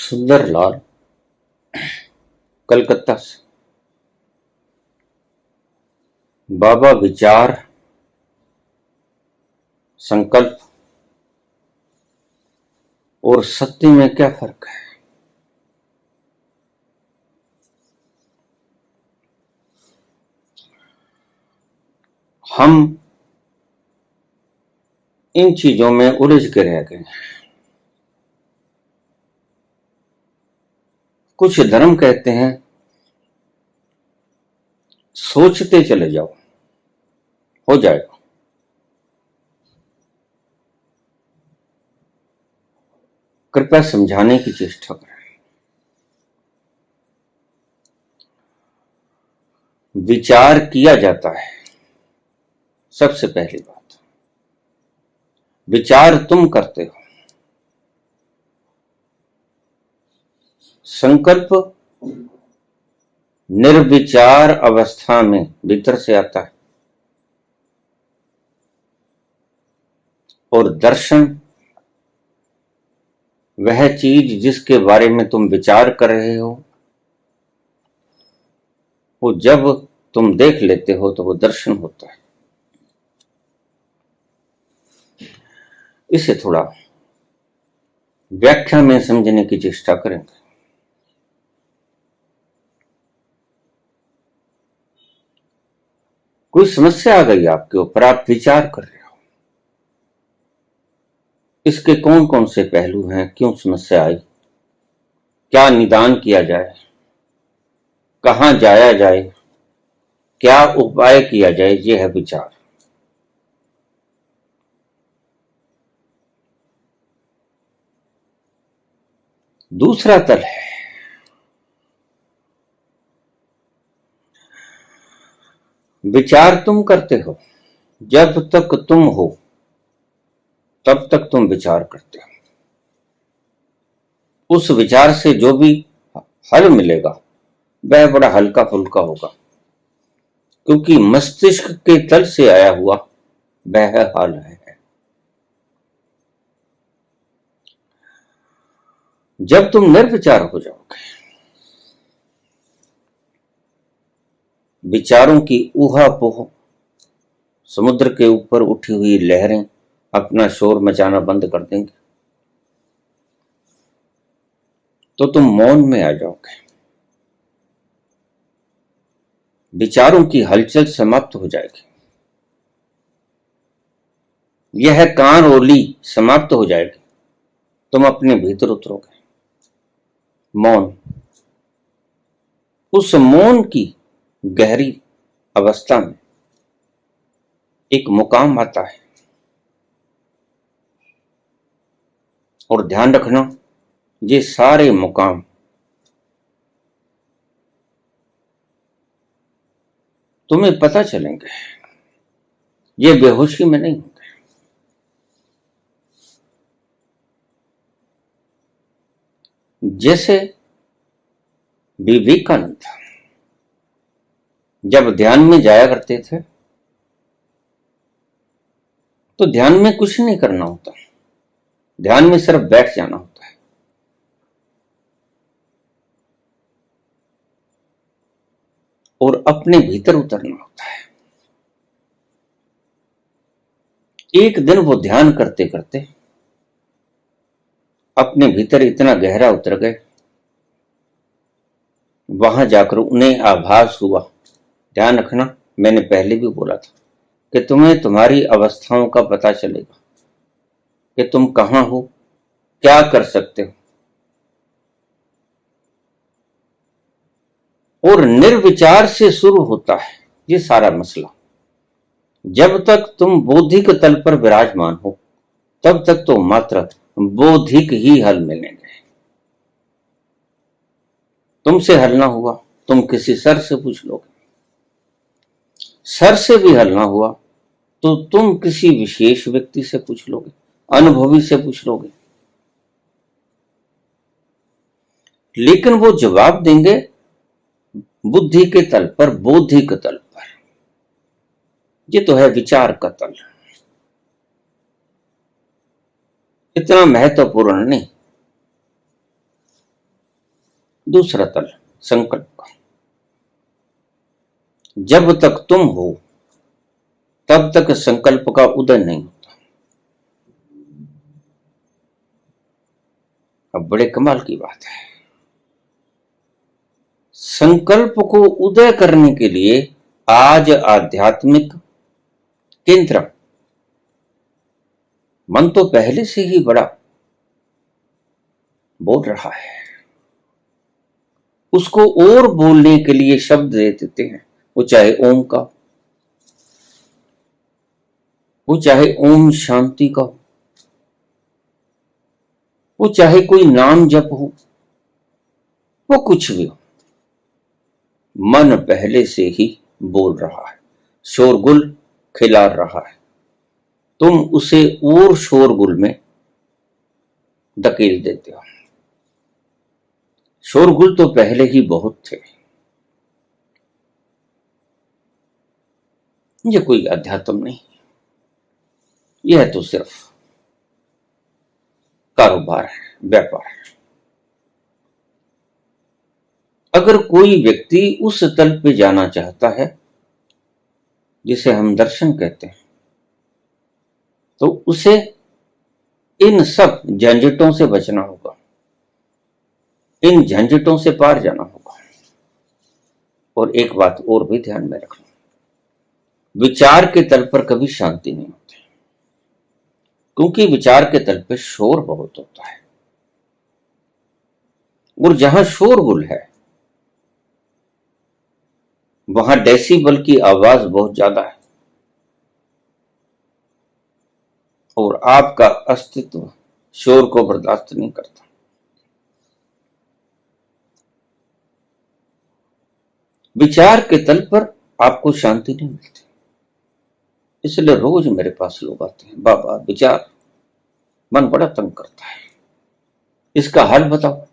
सुंदर लाल, कलकत्ता से। बाबा, विचार, संकल्प और सत्य में क्या फर्क है? हम इन चीजों में उलझ के रह गए। कुछ धर्म कहते हैं सोचते चले जाओ, हो जाएगा। कृपया समझाने की चेष्टा करें। विचार किया जाता है। सबसे पहली बात, विचार तुम करते हो। संकल्प निर्विचार अवस्था में भीतर से आता है, और दर्शन वह चीज जिसके बारे में तुम विचार कर रहे हो, वो जब तुम देख लेते हो तो वो दर्शन होता है। इसे थोड़ा व्याख्या में समझने की चेष्टा करेंगे। कोई समस्या आ गई आपके ऊपर, आप विचार कर रहे हो, इसके कौन कौन से पहलू हैं, क्यों समस्या आई, क्या निदान किया जाए, कहां जाया जाए, क्या उपाय किया जाए, यह है विचार। दूसरा तल है विचार तुम करते हो। जब तक तुम हो तब तक तुम विचार करते हो। उस विचार से जो भी हल मिलेगा वह बड़ा हल्का फुल्का होगा, क्योंकि मस्तिष्क के तल से आया हुआ वह हल है। जब तुम निर्विचार हो जाओगे, विचारों की ऊहापोह, समुद्र के ऊपर उठी हुई लहरें अपना शोर मचाना बंद कर देंगे, तो तुम मौन में आ जाओगे। विचारों की हलचल समाप्त हो जाएगी। यह कान ओली समाप्त हो जाएगी। तुम अपने भीतर उतरोगे। मौन, उस मौन की गहरी अवस्था में एक मुकाम आता है, और ध्यान रखना, ये सारे मुकाम तुम्हें पता चलेंगे, ये बेहोशी में नहीं होंगे। जैसे विवेकानंद जब ध्यान में जाया करते थे तो ध्यान में कुछ नहीं करना होता, ध्यान में सिर्फ बैठ जाना होता है। और अपने भीतर उतरना होता है। एक दिन वो ध्यान करते करते अपने भीतर इतना गहरा उतर गए, वहां जाकर उन्हें आभास हुआ। ध्यान रखना, मैंने पहले भी बोला था कि तुम्हें तुम्हारी अवस्थाओं का पता चलेगा कि तुम कहां हो, क्या कर सकते हो। और निर्विचार से शुरू होता है ये सारा मसला। जब तक तुम बौद्धिक तल पर विराजमान हो तब तक तो मात्र बौद्धिक ही हल मिलेंगे। तुमसे हल ना हुआ, तुम किसी सर से पूछ लोगे। सर से भी हल ना हुआ तो तुम किसी विशेष व्यक्ति से पूछ लोगे, अनुभवी से पूछ लोगे। लेकिन वो जवाब देंगे बुद्धि के तल पर, बौद्धिक तल पर। ये तो है विचार का तल, इतना महत्वपूर्ण नहीं। दूसरा तल संकल्प का। जब तक तुम हो तब तक संकल्प का उदय नहीं होता। अब बड़े कमाल की बात है, संकल्प को उदय करने के लिए आज आध्यात्मिक केंद्र मन तो पहले से ही बड़ा बोल रहा है, उसको और बोलने के लिए शब्द दे देते हैं, वो चाहे ओम का, वो चाहे ओम शांति का हो, वो चाहे कोई नाम जप हो, वो कुछ भी हो, मन पहले से ही बोल रहा है, शोरगुल खिला रहा है। तुम उसे और शोरगुल में धकेल देते हो। शोरगुल तो पहले ही बहुत थे। ये कोई अध्यात्म नहीं, यह तो सिर्फ कारोबार है, व्यापार है। अगर कोई व्यक्ति उस तल पे जाना चाहता है जिसे हम दर्शन कहते हैं, तो उसे इन सब झंझटों से बचना होगा, इन झंझटों से पार जाना होगा। और एक बात और भी ध्यान में रखना, विचार के तल पर कभी शांति नहीं होती, क्योंकि विचार के तल पे शोर बहुत होता है, और जहां शोरगुल है वहां डेसिबल की आवाज बहुत ज्यादा है, और आपका अस्तित्व शोर को बर्दाश्त नहीं करता। विचार के तल पर आपको शांति नहीं मिलती, इसलिए रोज मेरे पास लोग आते हैं, बाबा विचार मन बड़ा तंग करता है, इसका हल बताओ।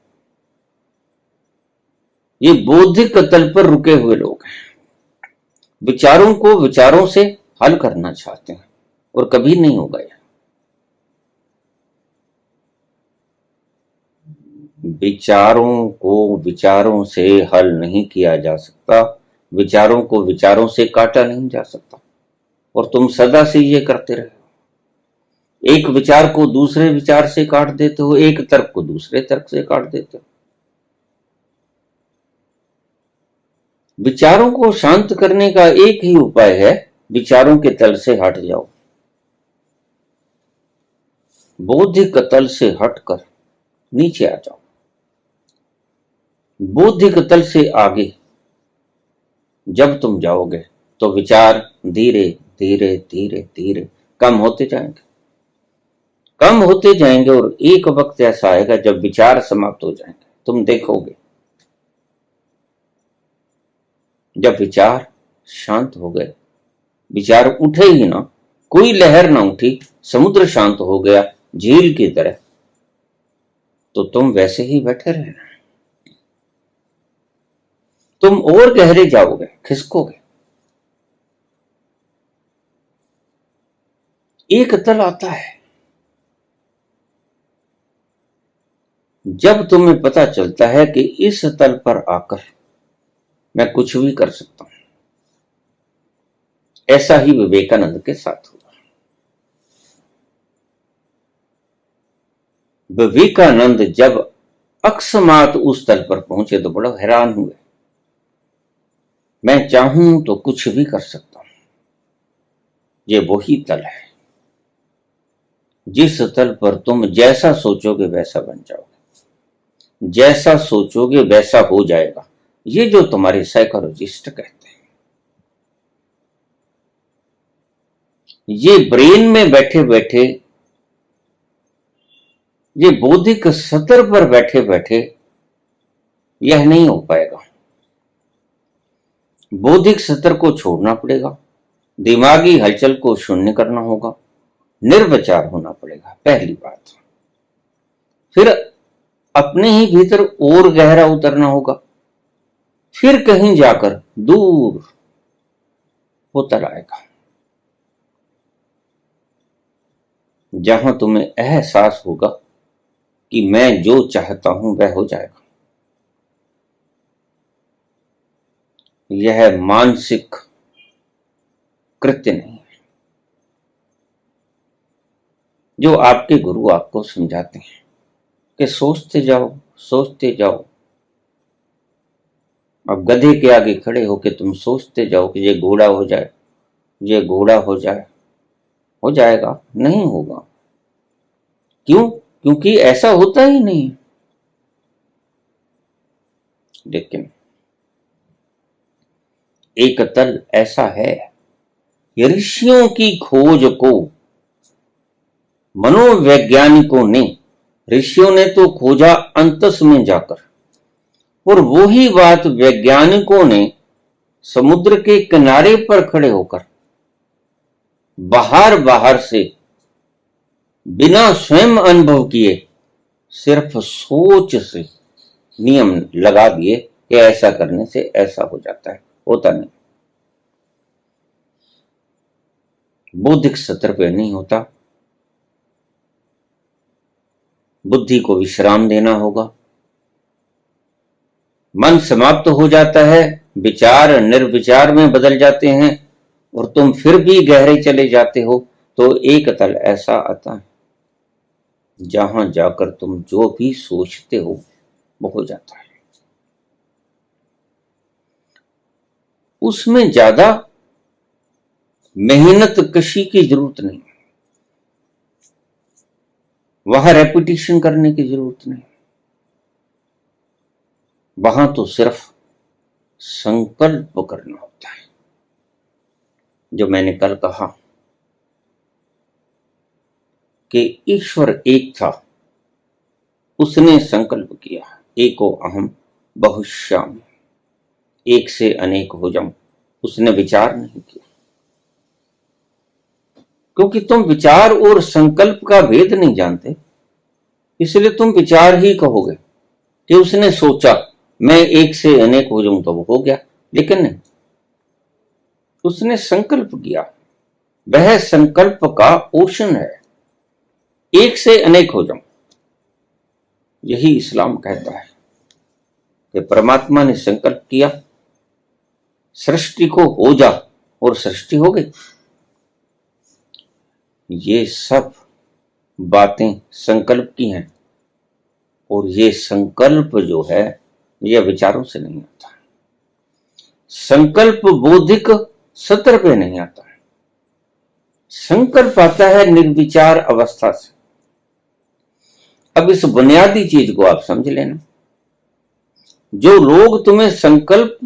ये बौद्धिक तल पर रुके हुए लोग हैं, विचारों को विचारों से हल करना चाहते हैं, और कभी नहीं होगा यह। विचारों को विचारों से हल नहीं किया जा सकता, विचारों को विचारों से काटा नहीं जा सकता, और तुम सदा से ये करते रहे हो। एक विचार को दूसरे विचार से काट देते हो, एक तर्क को दूसरे तर्क से काट देते हो। विचारों को शांत करने का एक ही उपाय है, विचारों के तल से हट जाओ, बौद्धिक तल से हटकर नीचे आ जाओ। बौद्धिक तल से आगे जब तुम जाओगे तो विचार धीरे धीरे धीरे धीरे कम होते जाएंगे, कम होते जाएंगे, और एक वक्त ऐसा आएगा जब विचार समाप्त हो जाएंगे। तुम देखोगे जब विचार शांत हो गए, विचार उठे ही ना, कोई लहर ना उठी, समुद्र शांत हो गया झील की तरह, तो तुम वैसे ही बैठे रहना, तुम और गहरे जाओगे, खिसकोगे। एक तल आता है जब तुम्हें पता चलता है कि इस तल पर आकर मैं कुछ भी कर सकता हूं। ऐसा ही विवेकानंद के साथ हुआ। विवेकानंद जब अकस्मात उस तल पर पहुंचे तो बड़ा हैरान हुए। मैं चाहूं तो कुछ भी कर सकता हूं। ये वही तल है जिस तल पर तुम जैसा सोचोगे वैसा बन जाओगे, जैसा सोचोगे वैसा हो जाएगा। ये जो तुम्हारे साइकोलॉजिस्ट कहते हैं, ये ब्रेन में बैठे बैठे, ये बौद्धिक सतर पर बैठे बैठे यह नहीं हो पाएगा। बौद्धिक सतर को छोड़ना पड़ेगा, दिमागी हलचल को शून्य करना होगा, निर्विचार होना पड़ेगा, पहली बात। फिर अपने ही भीतर और गहरा उतरना होगा, फिर कहीं जाकर दूर उतर आएगा जहां तुम्हें एहसास होगा कि मैं जो चाहता हूं वह हो जाएगा। यह मानसिक कृत्य नहीं है जो आपके गुरु आपको समझाते हैं कि सोचते जाओ सोचते जाओ। अब गधे के आगे खड़े होके तुम सोचते जाओ कि ये घोड़ा हो जाए, ये घोड़ा हो जाए, हो जाएगा? नहीं होगा। क्यों? क्योंकि ऐसा होता ही नहीं। लेकिन एक तल ऐसा है, ऋषियों की खोज को मनोवैज्ञानिकों ने, ऋषियों ने तो खोजा अंतस में जाकर, और वही बात वैज्ञानिकों ने समुद्र के किनारे पर खड़े होकर बाहर बाहर से बिना स्वयं अनुभव किए सिर्फ सोच से नियम लगा दिए कि ऐसा करने से ऐसा हो जाता है। होता नहीं। बौद्धिक सत्र पे नहीं होता। बुद्धि को विश्राम देना होगा। मन समाप्त हो जाता है, विचार निर्विचार में बदल जाते हैं और तुम फिर भी गहरे चले जाते हो, तो एक तल ऐसा आता है जहां जाकर तुम जो भी सोचते हो वो हो जाता है। उसमें ज्यादा मेहनत कशी की जरूरत नहीं, वहां रेपिटेशन करने की जरूरत नहीं, वहां तो सिर्फ संकल्प करना होता है। जो मैंने कल कहा कि ईश्वर एक था, उसने संकल्प किया एको अहम बहुश्यामि, एक से अनेक हो जाऊं। उसने विचार नहीं किया, क्योंकि तुम विचार और संकल्प का भेद नहीं जानते, इसलिए तुम विचार ही कहोगे कि उसने सोचा मैं एक से अनेक हो जाऊं तो वो हो गया। लेकिन नहीं, उसने संकल्प किया। वह संकल्प का पोषण है, एक से अनेक हो जाऊं। यही इस्लाम कहता है कि परमात्मा ने संकल्प किया सृष्टि को हो जा, और सृष्टि हो गई। ये सब बातें संकल्प की हैं, और ये संकल्प जो है यह विचारों से नहीं आता। संकल्प बौद्धिक सत्र पे नहीं आता है। संकल्प आता है निर्विचार अवस्था से। अब इस बुनियादी चीज को आप समझ लेना। जो लोग तुम्हें संकल्प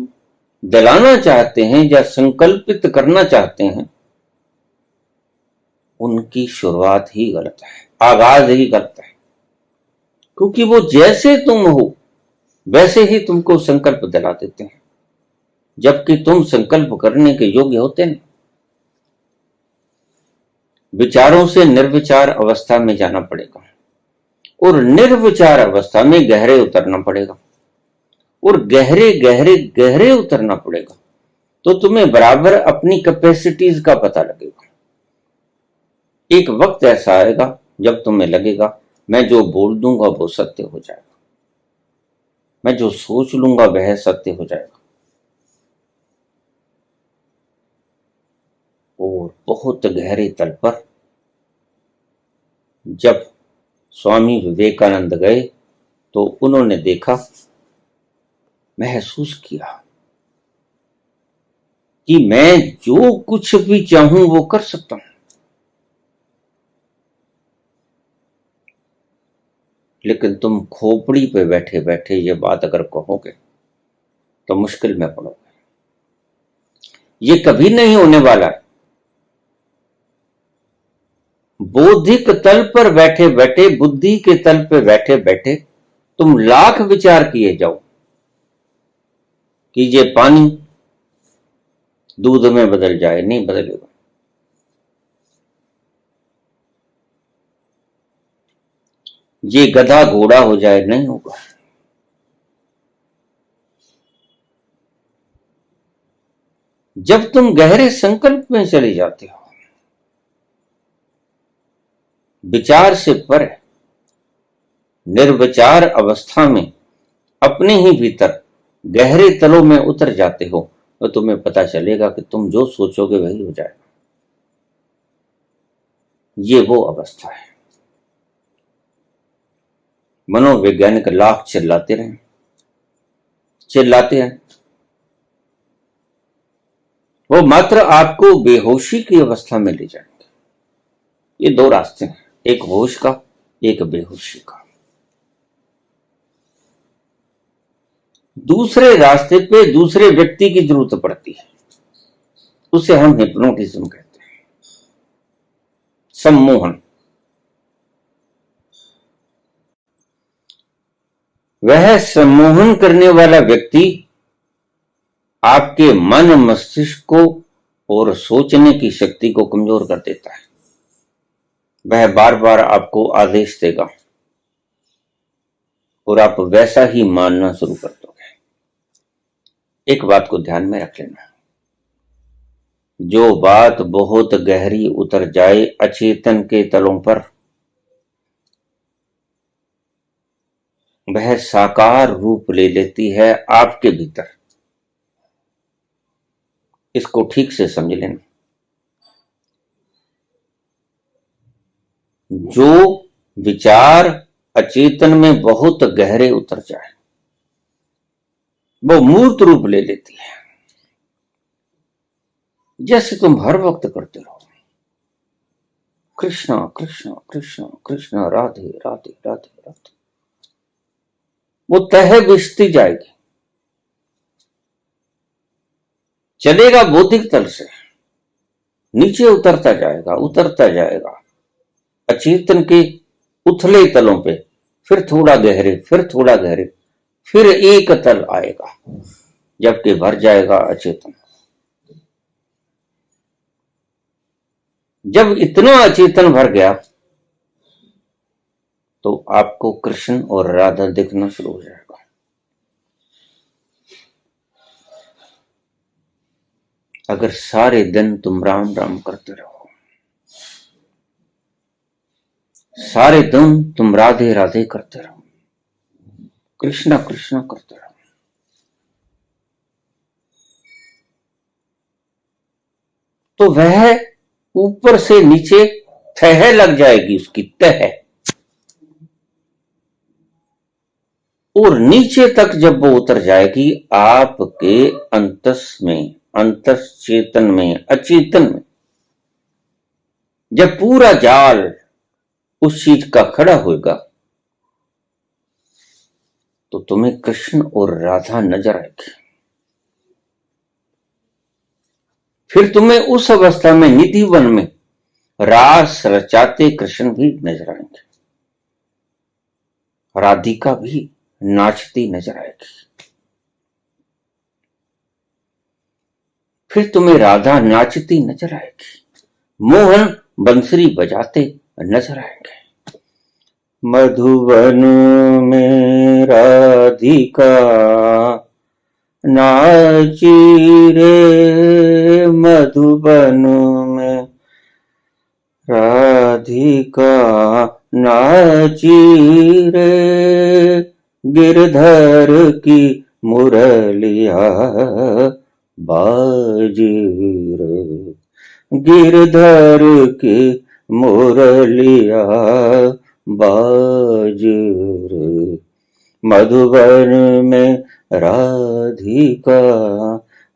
दिलाना चाहते हैं या संकल्पित करना चाहते हैं, उनकी शुरुआत ही गलत है, आगाज ही गलत है। क्योंकि वो जैसे तुम हो वैसे ही तुमको संकल्प दिला देते हैं, जबकि तुम संकल्प करने के योग्य होते नहीं। विचारों से निर्विचार अवस्था में जाना पड़ेगा, और निर्विचार अवस्था में गहरे उतरना पड़ेगा, और गहरे गहरे गहरे उतरना पड़ेगा, तो तुम्हें बराबर अपनी कैपेसिटीज का पता लगेगा। एक वक्त ऐसा आएगा जब तुम्हें लगेगा मैं जो बोल दूंगा वो सत्य हो जाएगा, मैं जो सोच लूंगा वह सत्य हो जाएगा। और बहुत गहरे तल पर जब स्वामी विवेकानंद गए तो उन्होंने देखा, महसूस किया कि मैं जो कुछ भी चाहूं वो कर सकता हूं। लेकिन तुम खोपड़ी पे बैठे बैठे ये बात अगर कहोगे तो मुश्किल में पड़ोगे। ये कभी नहीं होने वाला है। बौद्धिक तल पर बैठे बैठे, बुद्धि के तल पे बैठे बैठे तुम लाख विचार किए जाओ कि ये पानी दूध में बदल जाए, नहीं बदलेगा। ये गधा घोड़ा हो जाए, नहीं होगा। जब तुम गहरे संकल्प में चले जाते हो, विचार से परे निर्विचार अवस्था में अपने ही भीतर गहरे तलों में उतर जाते हो, और तुम्हें पता चलेगा कि तुम जो सोचोगे वही हो जाएगा। ये वो अवस्था है। मनोवैज्ञानिक लाख चिल्लाते रहे, चिल्लाते हैं, वो मात्र आपको बेहोशी की अवस्था में ले जाएंगे। ये दो रास्ते हैं, एक होश का, एक बेहोशी का। दूसरे रास्ते पे दूसरे व्यक्ति की जरूरत पड़ती है, उसे हम हिप्नोटिज्म कहते हैं, सम्मोहन। वह सम्मोहन करने वाला व्यक्ति आपके मन मस्तिष्क को और सोचने की शक्ति को कमजोर कर देता है। वह बार बार आपको आदेश देगा और आप वैसा ही मानना शुरू कर दोगे। एक बात को ध्यान में रख लेना, जो बात बहुत गहरी उतर जाए अचेतन के तलों पर, वह साकार रूप ले लेती है आपके भीतर। इसको ठीक से समझ लेना। जो विचार अचेतन में बहुत गहरे उतर जाए वो मूर्त रूप ले लेती है। जैसे तुम हर वक्त करते रहो, कृष्णा कृष्णा कृष्णा कृष्णा, राधे राधे राधे राधे, वो तह बिछती जाएगी। चलेगा बौद्धिक तल से, नीचे उतरता जाएगा, उतरता जाएगा अचेतन के उथले तलों पे, फिर थोड़ा गहरे, फिर थोड़ा गहरे, फिर एक तल आएगा जबकि भर जाएगा अचेतन। जब इतना अचेतन भर गया तो आपको कृष्ण और राधा दिखना शुरू हो जाएगा। अगर सारे दिन तुम राम राम करते रहो, सारे दिन तुम राधे राधे करते रहो, कृष्णा कृष्णा करते रहो, तो वह ऊपर से नीचे तह लग जाएगी, उसकी तह, और नीचे तक जब वो उतर जाएगी आपके अंतस में, अंतस चेतन में, अचेतन में, जब पूरा जाल उस चीज का खड़ा होगा तो तुम्हें कृष्ण और राधा नजर आएगी। फिर तुम्हें उस अवस्था में निधि वन में रास रचाते कृष्ण भी नजर आएंगे, राधिका भी नाचती नजर आएगी। फिर तुम्हें राधा नाचती नजर आएगी, मोहन बंसरी बजाते नजर आएंगे। मधुबन में राधिका नाची रे, मधुबन में राधिका नाची रे, गिरधर की मुरलिया बाजी रे, गिरधर की मुरलिया बाज रे, मधुबन में राधिका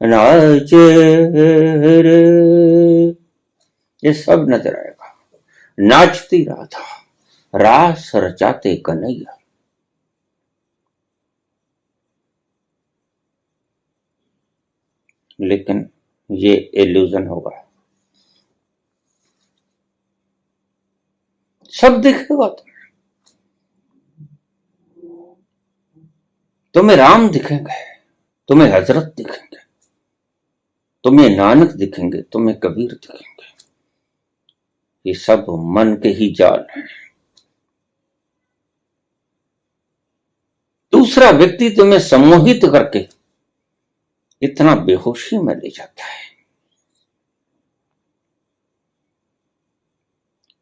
नाचे रे। ये सब नजर आएगा, नाचती राधा, रास रचाते कन्हैया। लेकिन ये इल्यूजन होगा, सब दिखेगा तुम्हें राम दिखेंगे, तुम्हें हजरत दिखेंगे, तुम्हें नानक दिखेंगे, तुम्हें कबीर दिखेंगे। ये सब मन के ही जाल हैं। दूसरा व्यक्ति तुम्हें सम्मोहित करके इतना बेहोशी में ले जाता है,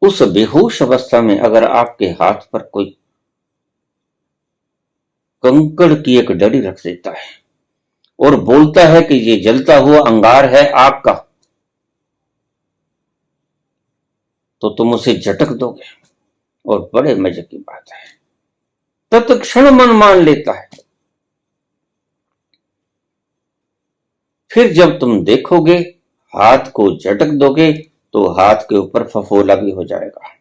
उस बेहोश अवस्था में अगर आपके हाथ पर कोई कंकड़ की एक डली रख देता है और बोलता है कि ये जलता हुआ अंगार है आग का, तो तुम उसे झटक दोगे और बड़े मजे की बात है, तत्क्षण मन मान लेता है। फिर जब तुम देखोगे, हाथ को झटक दोगे तो हाथ के ऊपर फफोला भी हो जाएगा।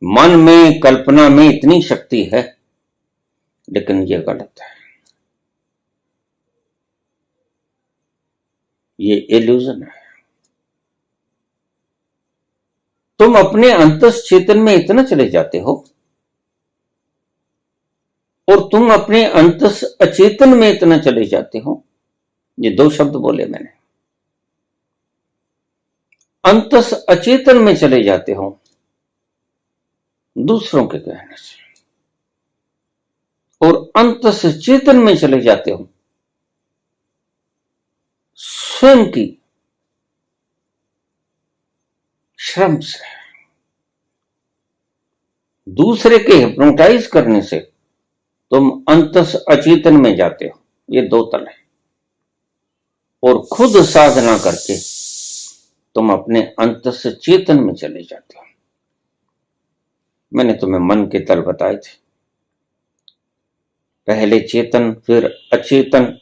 मन में, कल्पना में इतनी शक्ति है, लेकिन ये गलत है, ये इल्यूजन है। तुम अपने अंतस चेतन में इतना चले जाते हो और तुम अपने अंतस अचेतन में इतना चले जाते हो। ये दो शब्द बोले मैंने, अंतस अचेतन में चले जाते हो दूसरों के कहने से, और अंतस चेतन में चले जाते हो स्वयं की श्रम से। दूसरे के हिप्नोटाइज करने से तुम अंतस अचेतन में जाते हो, ये दो तल है। और खुद साधना करके तुम अपने अंतस चेतन में चले जाते हो। मैंने तुम्हें मन के तल बताए थे, पहले चेतन फिर अचेतन।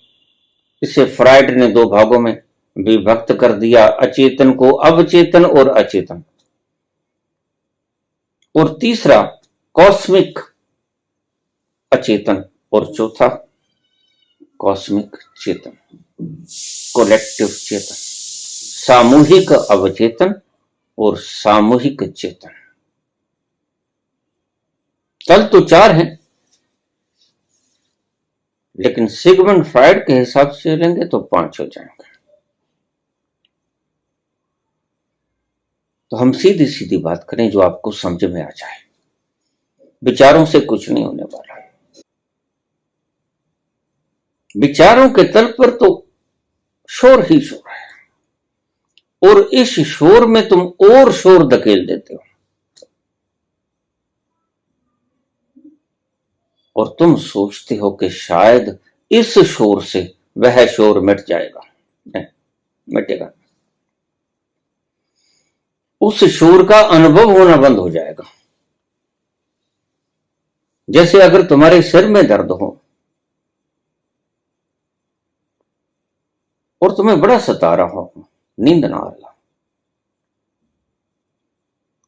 इसे फ्राइड ने दो भागों में विभक्त कर दिया, अचेतन को अवचेतन और अचेतन, और तीसरा कॉस्मिक अचेतन, और चौथा कॉस्मिक चेतन, कोलेक्टिव चेतन, सामूहिक अवचेतन और सामूहिक चेतन। तल तो चार हैं, लेकिन सिगमंड फ्राइड के हिसाब से लेंगे तो 5 हो जाएंगे। तो हम सीधी सीधी बात करें जो आपको समझ में आ जाए, विचारों से कुछ नहीं होने वाला। विचारों के तल पर तो शोर ही शोर है, और इस शोर में तुम और शोर धकेल देते हो, और तुम सोचते हो कि शायद इस शोर से वह शोर मिट जाएगा। नहीं, मिटेगा। उस शोर का अनुभव होना बंद हो जाएगा। जैसे अगर तुम्हारे सिर में दर्द हो और तुम्हें बड़ा सता रहा हो, नींद ना आ रहा,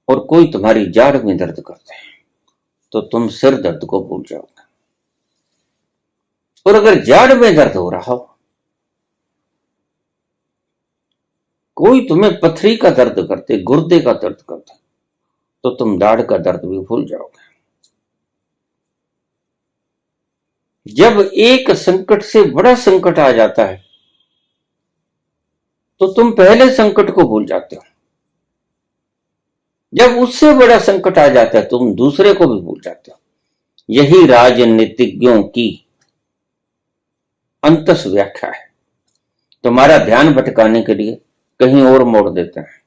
और कोई तुम्हारी जाड़ में दर्द करते हैं, तो तुम सिर दर्द को भूल जाओगे। और अगर जाड़ में दर्द हो रहा हो, कोई तुम्हें पथरी का दर्द करते, गुर्दे का दर्द करते, तो तुम दाढ़ का दर्द भी भूल जाओगे। जब एक संकट से बड़ा संकट आ जाता है, तो तुम पहले संकट को भूल जाते हो। जब उससे बड़ा संकट आ जाता है, तुम दूसरे को भी भूल जाते हो। यही राजनीतिज्ञों की अंतस व्याख्या है। तुम्हारा ध्यान भटकाने के लिए कहीं और मोड़ देते हैं,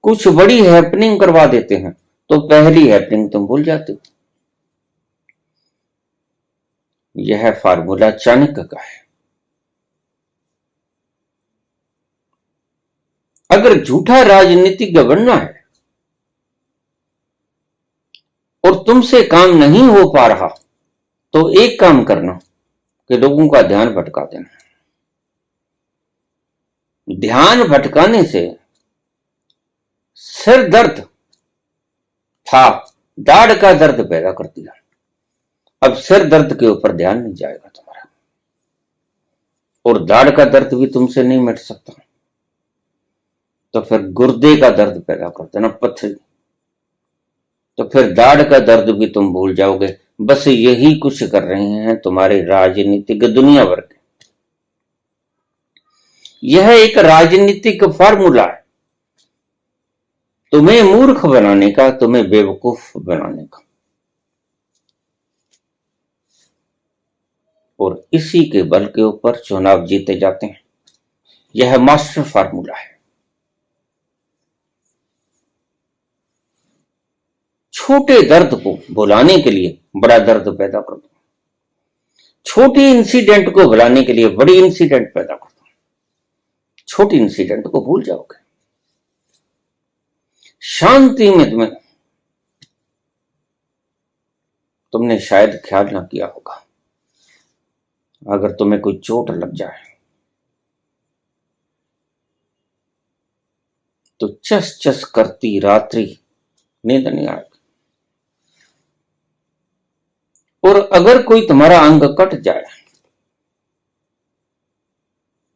कुछ बड़ी हैपनिंग करवा देते हैं, तो पहली हैपनिंग तुम भूल जाते हो। यह फार्मूला चाणक्य का है। अगर झूठा राजनीतिज्ञ बनना है और तुमसे काम नहीं हो पा रहा, तो एक काम करना कि लोगों का ध्यान भटका देना। ध्यान भटकाने से सिर दर्द था, दाढ़ का दर्द पैदा कर दिया। अब सिर दर्द के ऊपर ध्यान नहीं जाएगा तुम्हारा, और दाढ़ का दर्द भी तुमसे नहीं मिट सकता, तो फिर गुर्दे का दर्द पैदा कर देना, पथरी, तो फिर दाढ़ का दर्द भी तुम भूल जाओगे। बस यही कुछ कर रहे हैं तुम्हारे राजनीतिक दुनिया भर के। यह एक राजनीतिक फार्मूला है, तुम्हें मूर्ख बनाने का, तुम्हें बेवकूफ बनाने का। और इसी के बल के ऊपर चुनाव जीते जाते हैं। यह मास्टर फार्मूला है। छोटे दर्द को भुलाने के लिए बड़ा दर्द पैदा कर दो। छोटी इंसिडेंट को भुलाने के लिए बड़ी इंसिडेंट पैदा करता हूं। छोटी इंसिडेंट को भूल जाओगे, शांति में तुमने शायद ख्याल ना किया होगा, अगर तुम्हें कोई चोट लग जाए तो चस चस करती रात्रि नींद नहीं आएगी। और अगर कोई तुम्हारा अंग कट जाए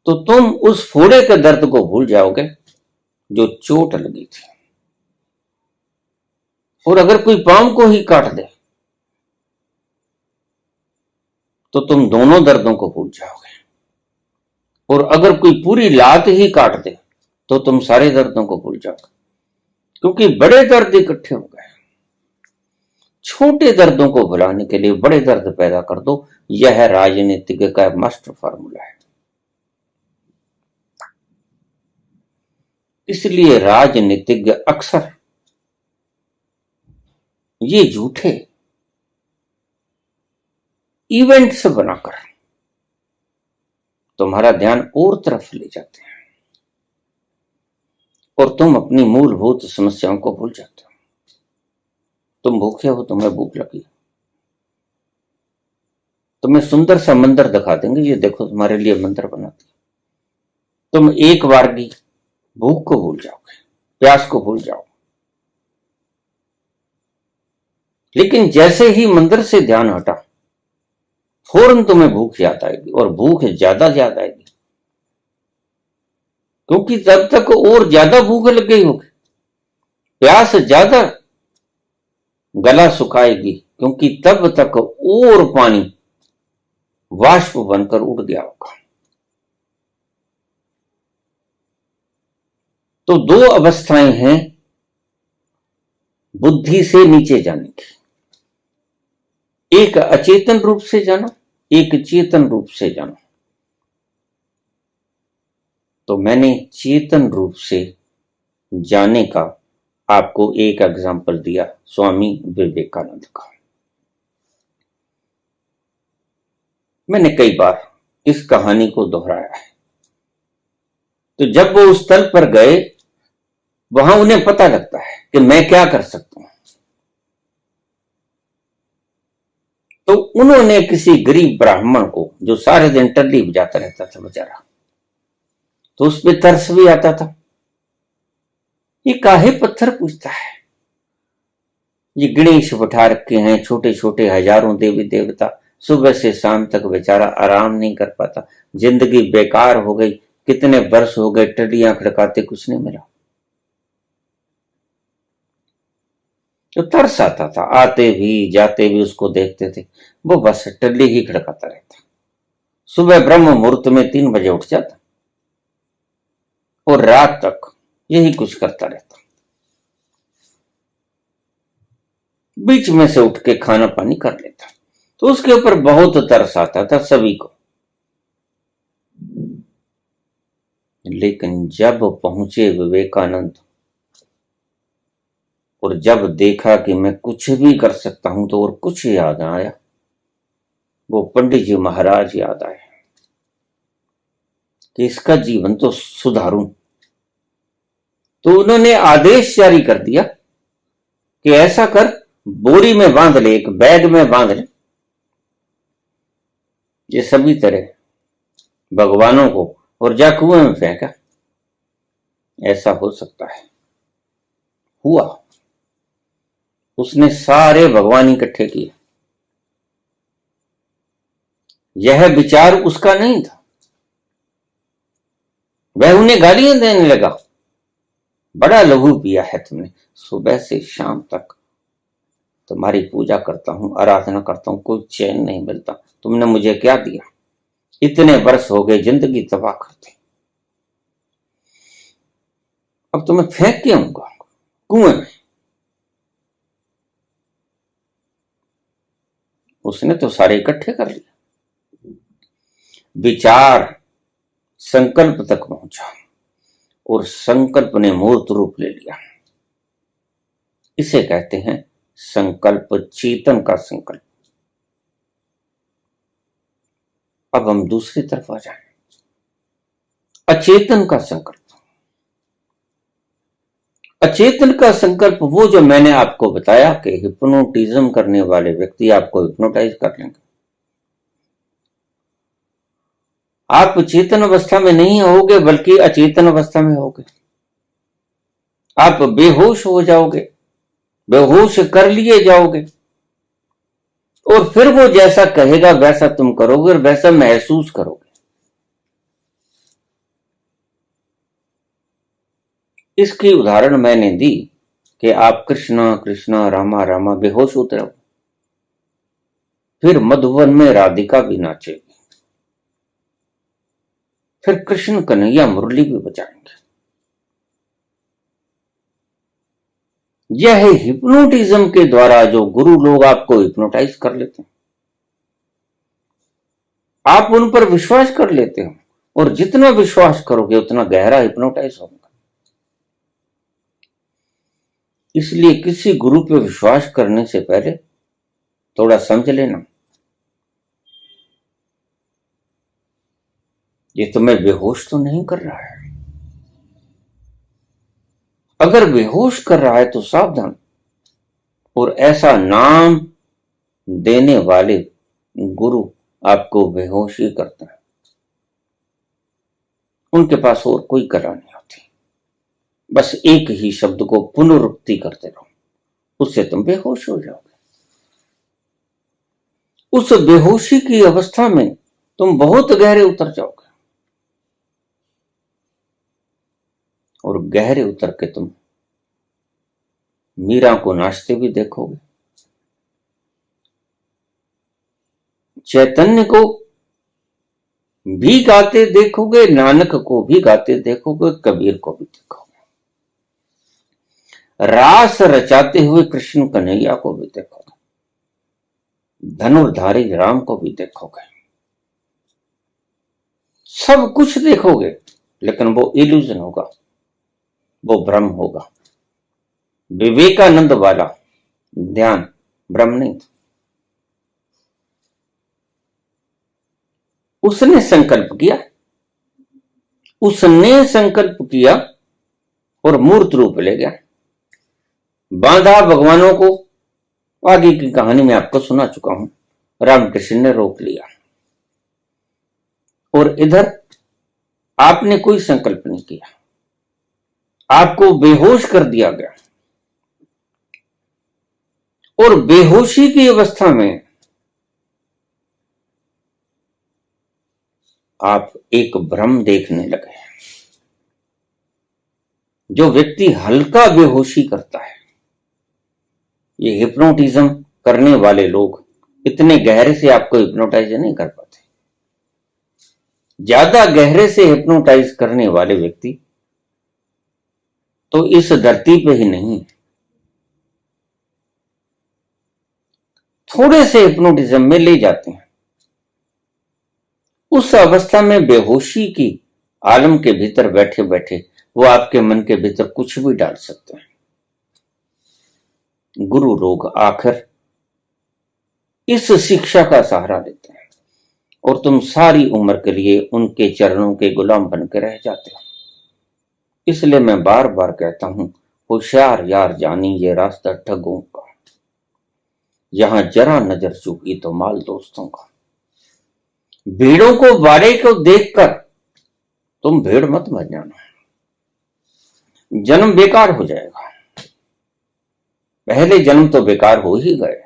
तो तुम उस फोड़े के दर्द को भूल जाओगे जो चोट लगी थी। और अगर कोई पांव को ही काट दे तो तुम दोनों दर्दों को भूल जाओगे। और अगर कोई पूरी लात ही काट दे तो तुम सारे दर्दों को भूल जाओगे, क्योंकि बड़े दर्द इकट्ठे हो गए। छोटे दर्दों को भुलाने के लिए बड़े दर्द पैदा कर दो, यह राजनीतिक का मास्टर फार्मूला है। इसलिए राजनीतिज्ञ अक्सर ये झूठे इवेंट्स बनाकर तुम्हारा ध्यान और तरफ ले जाते हैं और तुम अपनी मूलभूत समस्याओं को भूल जाते हो। तुम भूखे हो, तुम्हें भूख लगी, तुम्हें सुंदर सा मंदिर दिखा देंगे, ये देखो तुम्हारे लिए मंदिर बना दिया। तुम एक बार की भूख को भूल जाओगे, प्यास को भूल जाओगे। लेकिन जैसे ही मंदिर से ध्यान हटा, फौरन तुम्हें भूख याद आएगी, और भूख ज्यादा आएगी, क्योंकि तब तक और ज्यादा भूख लग गई होगी। प्यास ज्यादा गला सुखाएगी, क्योंकि तब तक और पानी वाष्प बनकर उड़ गया होगा। तो दो अवस्थाएं हैं बुद्धि से नीचे जाने की, एक अचेतन रूप से जाना, एक चेतन रूप से जाना। तो मैंने चेतन रूप से जाने का आपको एक एग्जाम्पल दिया, स्वामी विवेकानंद का। मैंने कई बार इस कहानी को दोहराया है। तो जब वो उस स्थल पर गए, वहां उन्हें पता लगता है कि मैं क्या कर सकता हूं। तो उन्होंने किसी गरीब ब्राह्मण को, जो सारे दिन टल्ली बजाता रहता था बेचारा, तो उस पर तरस भी आता था। ये काहे पत्थर पूछता है, ये गणेश बैठा रखे हैं, छोटे छोटे हजारों देवी देवता, सुबह से शाम तक बेचारा आराम नहीं कर पाता, जिंदगी बेकार हो गई, कितने वर्ष हो गए टल्लियां खड़काते, कुछ नहीं मिला। तो तरस आता था, आते भी जाते भी उसको देखते थे, वो बस टल्ली ही खड़काता रहता। सुबह ब्रह्म मुहूर्त में 3 बजे उठ जाता और रात तक यही कुछ करता रहता। बीच में से उठ के खाना पानी कर लेता। तो उसके ऊपर बहुत तरस आता था सभी को। लेकिन जब पहुंचे विवेकानंद और जब देखा कि मैं कुछ भी कर सकता हूं, तो और कुछ याद आया, वो पंडित जी महाराज याद आए कि इसका जीवन तो सुधारूं। तो उन्होंने आदेश जारी कर दिया कि ऐसा कर, बोरी में बांध ले, एक बैग में बांध ले, ये सभी तरह भगवानों को, और जा कुएं में फेंका। ऐसा हो सकता है, हुआ। उसने सारे भगवान इकट्ठे किए। यह विचार उसका नहीं था, वह उन्हें गालियां देने लगा, बड़ा लहू पिया है तुमने, सुबह से शाम तक तुम्हारी पूजा करता हूं, आराधना करता हूं, कोई चैन नहीं मिलता, तुमने मुझे क्या दिया, इतने वर्ष हो गए जिंदगी तबाह करते, अब तुम्हें फेंक के आऊंगा कुएं में। उसने तो सारे इकट्ठे कर लिया, विचार संकल्प तक पहुंचा और संकल्प ने मूर्त रूप ले लिया। इसे कहते हैं संकल्प, चेतन का संकल्प। अब हम दूसरी तरफ आ जाएं। अचेतन का संकल्प। अचेतन का संकल्प वो जो मैंने आपको बताया कि हिप्नोटिज्म करने वाले व्यक्ति आपको हिप्नोटाइज कर लेंगे। आप चेतन अवस्था में नहीं होगे बल्कि अचेतन अवस्था में होगे। आप बेहोश हो जाओगे, बेहोश कर लिए जाओगे और फिर वो जैसा कहेगा वैसा तुम करोगे और वैसा महसूस करोगे। इसकी उदाहरण मैंने दी कि आप कृष्णा कृष्णा रामा रामा बेहोश होते रहो, फिर मधुवन में राधिका भी नाचेगी, फिर कृष्ण कन्हैया मुरली भी बजाएंगे। यह है हिप्नोटिज्म के द्वारा जो गुरु लोग आपको हिप्नोटाइज कर लेते हैं। आप उन पर विश्वास कर लेते हो और जितना विश्वास करोगे उतना गहरा हिप्नोटाइज होगा। इसलिए किसी गुरु पे विश्वास करने से पहले थोड़ा समझ लेना, ये तुम्हें बेहोश तो नहीं कर रहा है। अगर बेहोश कर रहा है तो सावधान। और ऐसा नाम देने वाले गुरु आपको बेहोश ही करते हैं। उनके पास और कोई कला नहीं होती, बस एक ही शब्द को पुनरुक्ति करते रहो, उससे तुम बेहोश हो जाओगे। उस बेहोशी की अवस्था में तुम बहुत गहरे उतर जाओगे और गहरे उतर के तुम मीरा को नाचते भी देखोगे, चैतन्य को भी गाते देखोगे, नानक को भी गाते देखोगे, कबीर को भी देखोगे, रास रचाते हुए कृष्ण कन्हैया को भी देखोगे, धनुर्धारी राम को भी देखोगे, सब कुछ देखोगे। लेकिन वो इल्यूजन होगा, वो भ्रम होगा। विवेकानंद वाला ध्यान भ्रम नहीं था। उसने संकल्प किया और मूर्त रूप ले गया, बांधा भगवानों को। आगे की कहानी मैं आपको सुना चुका हूं। रामकृष्ण ने रोक लिया और इधर आपने कोई संकल्प नहीं किया, आपको बेहोश कर दिया गया। और बेहोशी की अवस्था में आप एक भ्रम देखने लगे। जो व्यक्ति हल्का बेहोशी करता है, ये हिप्नोटिज्म करने वाले लोग इतने गहरे से आपको हिप्नोटाइज नहीं कर पाते। ज्यादा गहरे से हिप्नोटाइज करने वाले व्यक्ति तो इस धरती पे ही नहीं, थोड़े से हिप्नोटिज्म में ले जाते हैं। उस अवस्था में बेहोशी की आलम के भीतर बैठे बैठे वो आपके मन के भीतर कुछ भी डाल सकते हैं। गुरु लोग आखिर इस शिक्षा का सहारा लेते हैं और तुम सारी उम्र के लिए उनके चरणों के गुलाम बनकर रह जाते हो। इसलिए मैं बार बार कहता हूं, होशियार यार जानी ये रास्ता ठगों का, यहां जरा नजर चूकी तो माल दोस्तों का। भीड़ों को बारे को देखकर तुम भीड़ मत बन जाना, जन्म बेकार हो जाएगा। पहले जन्म तो बेकार हो ही गए,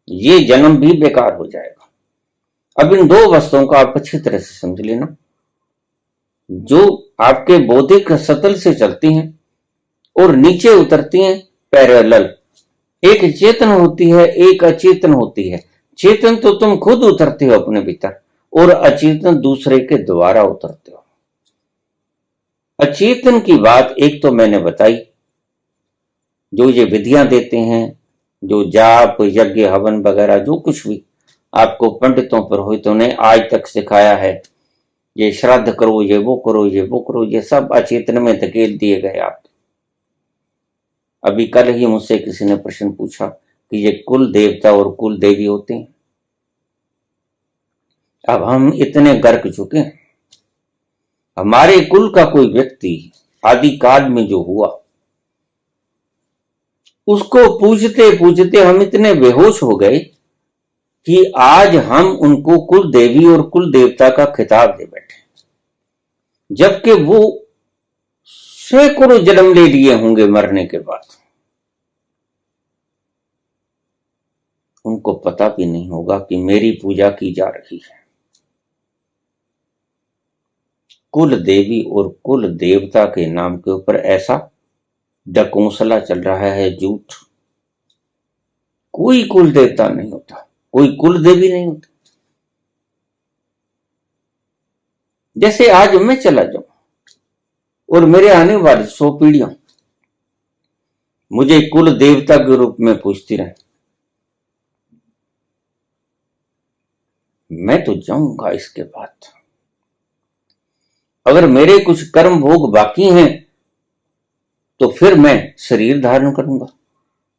ये जन्म भी बेकार हो जाएगा। अब इन दो वस्तुओं को आप अच्छी तरह से समझ लेना, जो आपके बौद्धिक सतल से चलती हैं और नीचे उतरती हैं पैरेलल। एक चेतन होती है, एक अचेतन होती है। चेतन तो तुम खुद उतरते हो अपने भीतर और अचेतन दूसरे के द्वारा उतरते हो। अचेतन की बात एक तो मैंने बताई, जो ये विधियां देते हैं, जो जाप यज्ञ हवन वगैरह जो कुछ भी आपको पंडितों पुरोहितों ने आज तक सिखाया है, ये श्राद्ध करो, ये वो करो, ये वो करो, ये सब अचेतन में धकेल दिए गए आप। अभी कल ही मुझसे किसी ने प्रश्न पूछा कि ये कुल देवता और कुल देवी होते हैं। अब हम इतने गर्क चुके हैं, हमारे कुल का कोई व्यक्ति आदि काल में जो हुआ, उसको पूछते पूछते हम इतने बेहोश हो गए कि आज हम उनको कुल देवी और कुल देवता का खिताब दे बैठे, जबकि वो सैकड़ों जन्म ले लिए होंगे मरने के बाद। उनको पता भी नहीं होगा कि मेरी पूजा की जा रही है। कुल देवी और कुल देवता के नाम के ऊपर ऐसा डकोसला चल रहा है, झूठ। कोई कुल देवता नहीं होता, कोई कुल देवी नहीं होती। जैसे आज मैं चला जाऊं और मेरे आने वाली 100 पीढ़ियां मुझे कुल देवता के रूप में पूछती रहे, मैं तो जाऊंगा इसके बाद। अगर मेरे कुछ कर्म भोग बाकी हैं तो फिर मैं शरीर धारण करूंगा,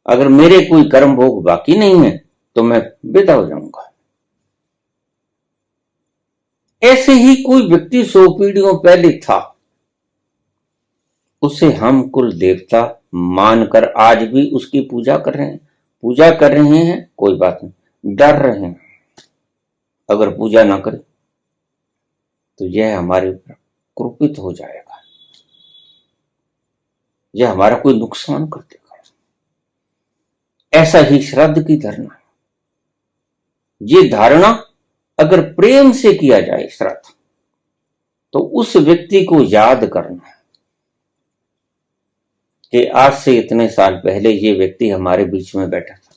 अगर मेरे कोई कर्म भोग बाकी नहीं है तो मैं विदा हो जाऊंगा। ऐसे ही कोई व्यक्ति 100 पीढ़ियों पहले था, उसे हम कुल देवता मानकर आज भी उसकी पूजा कर रहे हैं। पूजा कर रहे हैं, कोई बात नहीं, डर रहे हैं अगर पूजा ना करें तो यह हमारे ऊपर कुपित हो जाएगा, यह हमारा कोई नुकसान कर देगा। ऐसा ही श्राद्ध की धारणा, ये धारणा अगर प्रेम से किया जाए श्राद्ध, तो उस व्यक्ति को याद करना कि आज से इतने साल पहले ये व्यक्ति हमारे बीच में बैठा था,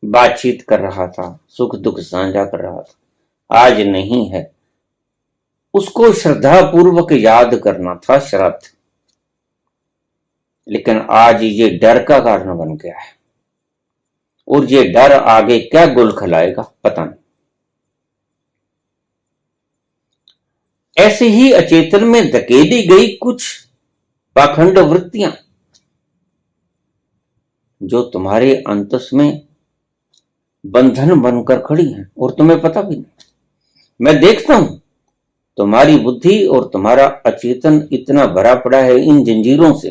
बातचीत कर रहा था, सुख दुख साझा कर रहा था, आज नहीं है। उसको श्रद्धा पूर्वक याद करना था श्राद्ध, लेकिन आज ये डर का कारण बन गया है, और ये डर आगे क्या गुल खिलाएगा पता नहीं। ऐसे ही अचेतन में धकेली गई कुछ पाखंड वृत्तियां जो तुम्हारे अंतस में बंधन बनकर खड़ी हैं और तुम्हें पता भी नहीं। मैं देखता हूं तुम्हारी बुद्धि और तुम्हारा अचेतन इतना भरा पड़ा है इन जंजीरों से,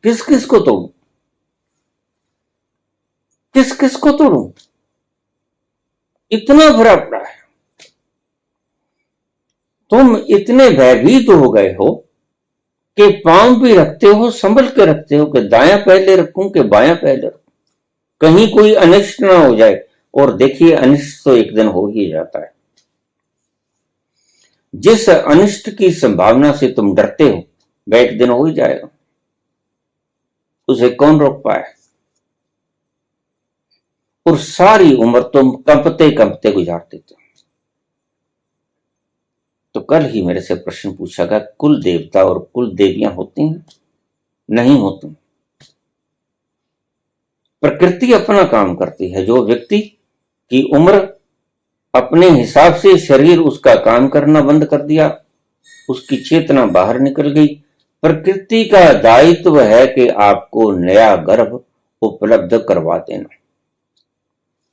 किस किस को तोड़ूं, किस किस को तोड़ूं, इतना भरा पड़ा है। तुम इतने भयभीत हो गए हो कि पांव भी रखते हो, संभल के रखते हो कि दायां पहले रखूं कि बायां पहले रखूं, कहीं कोई अनिष्ट ना हो जाए। और देखिए अनिष्ट तो एक दिन हो ही जाता है। जिस अनिष्ट की संभावना से तुम डरते हो वह एक दिन हो ही जाएगा, उसे कौन रोक पाए। और सारी उम्र तुम कंपते कंपते गुजार देते हो। तो कल ही मेरे से प्रश्न पूछा गया, कुल देवता और कुल देवियां होती हैं? नहीं होती। प्रकृति अपना काम करती है। जो व्यक्ति की उम्र अपने हिसाब से शरीर उसका काम करना बंद कर दिया, उसकी चेतना बाहर निकल गई, प्रकृति का दायित्व है कि आपको नया गर्भ उपलब्ध करवा देना।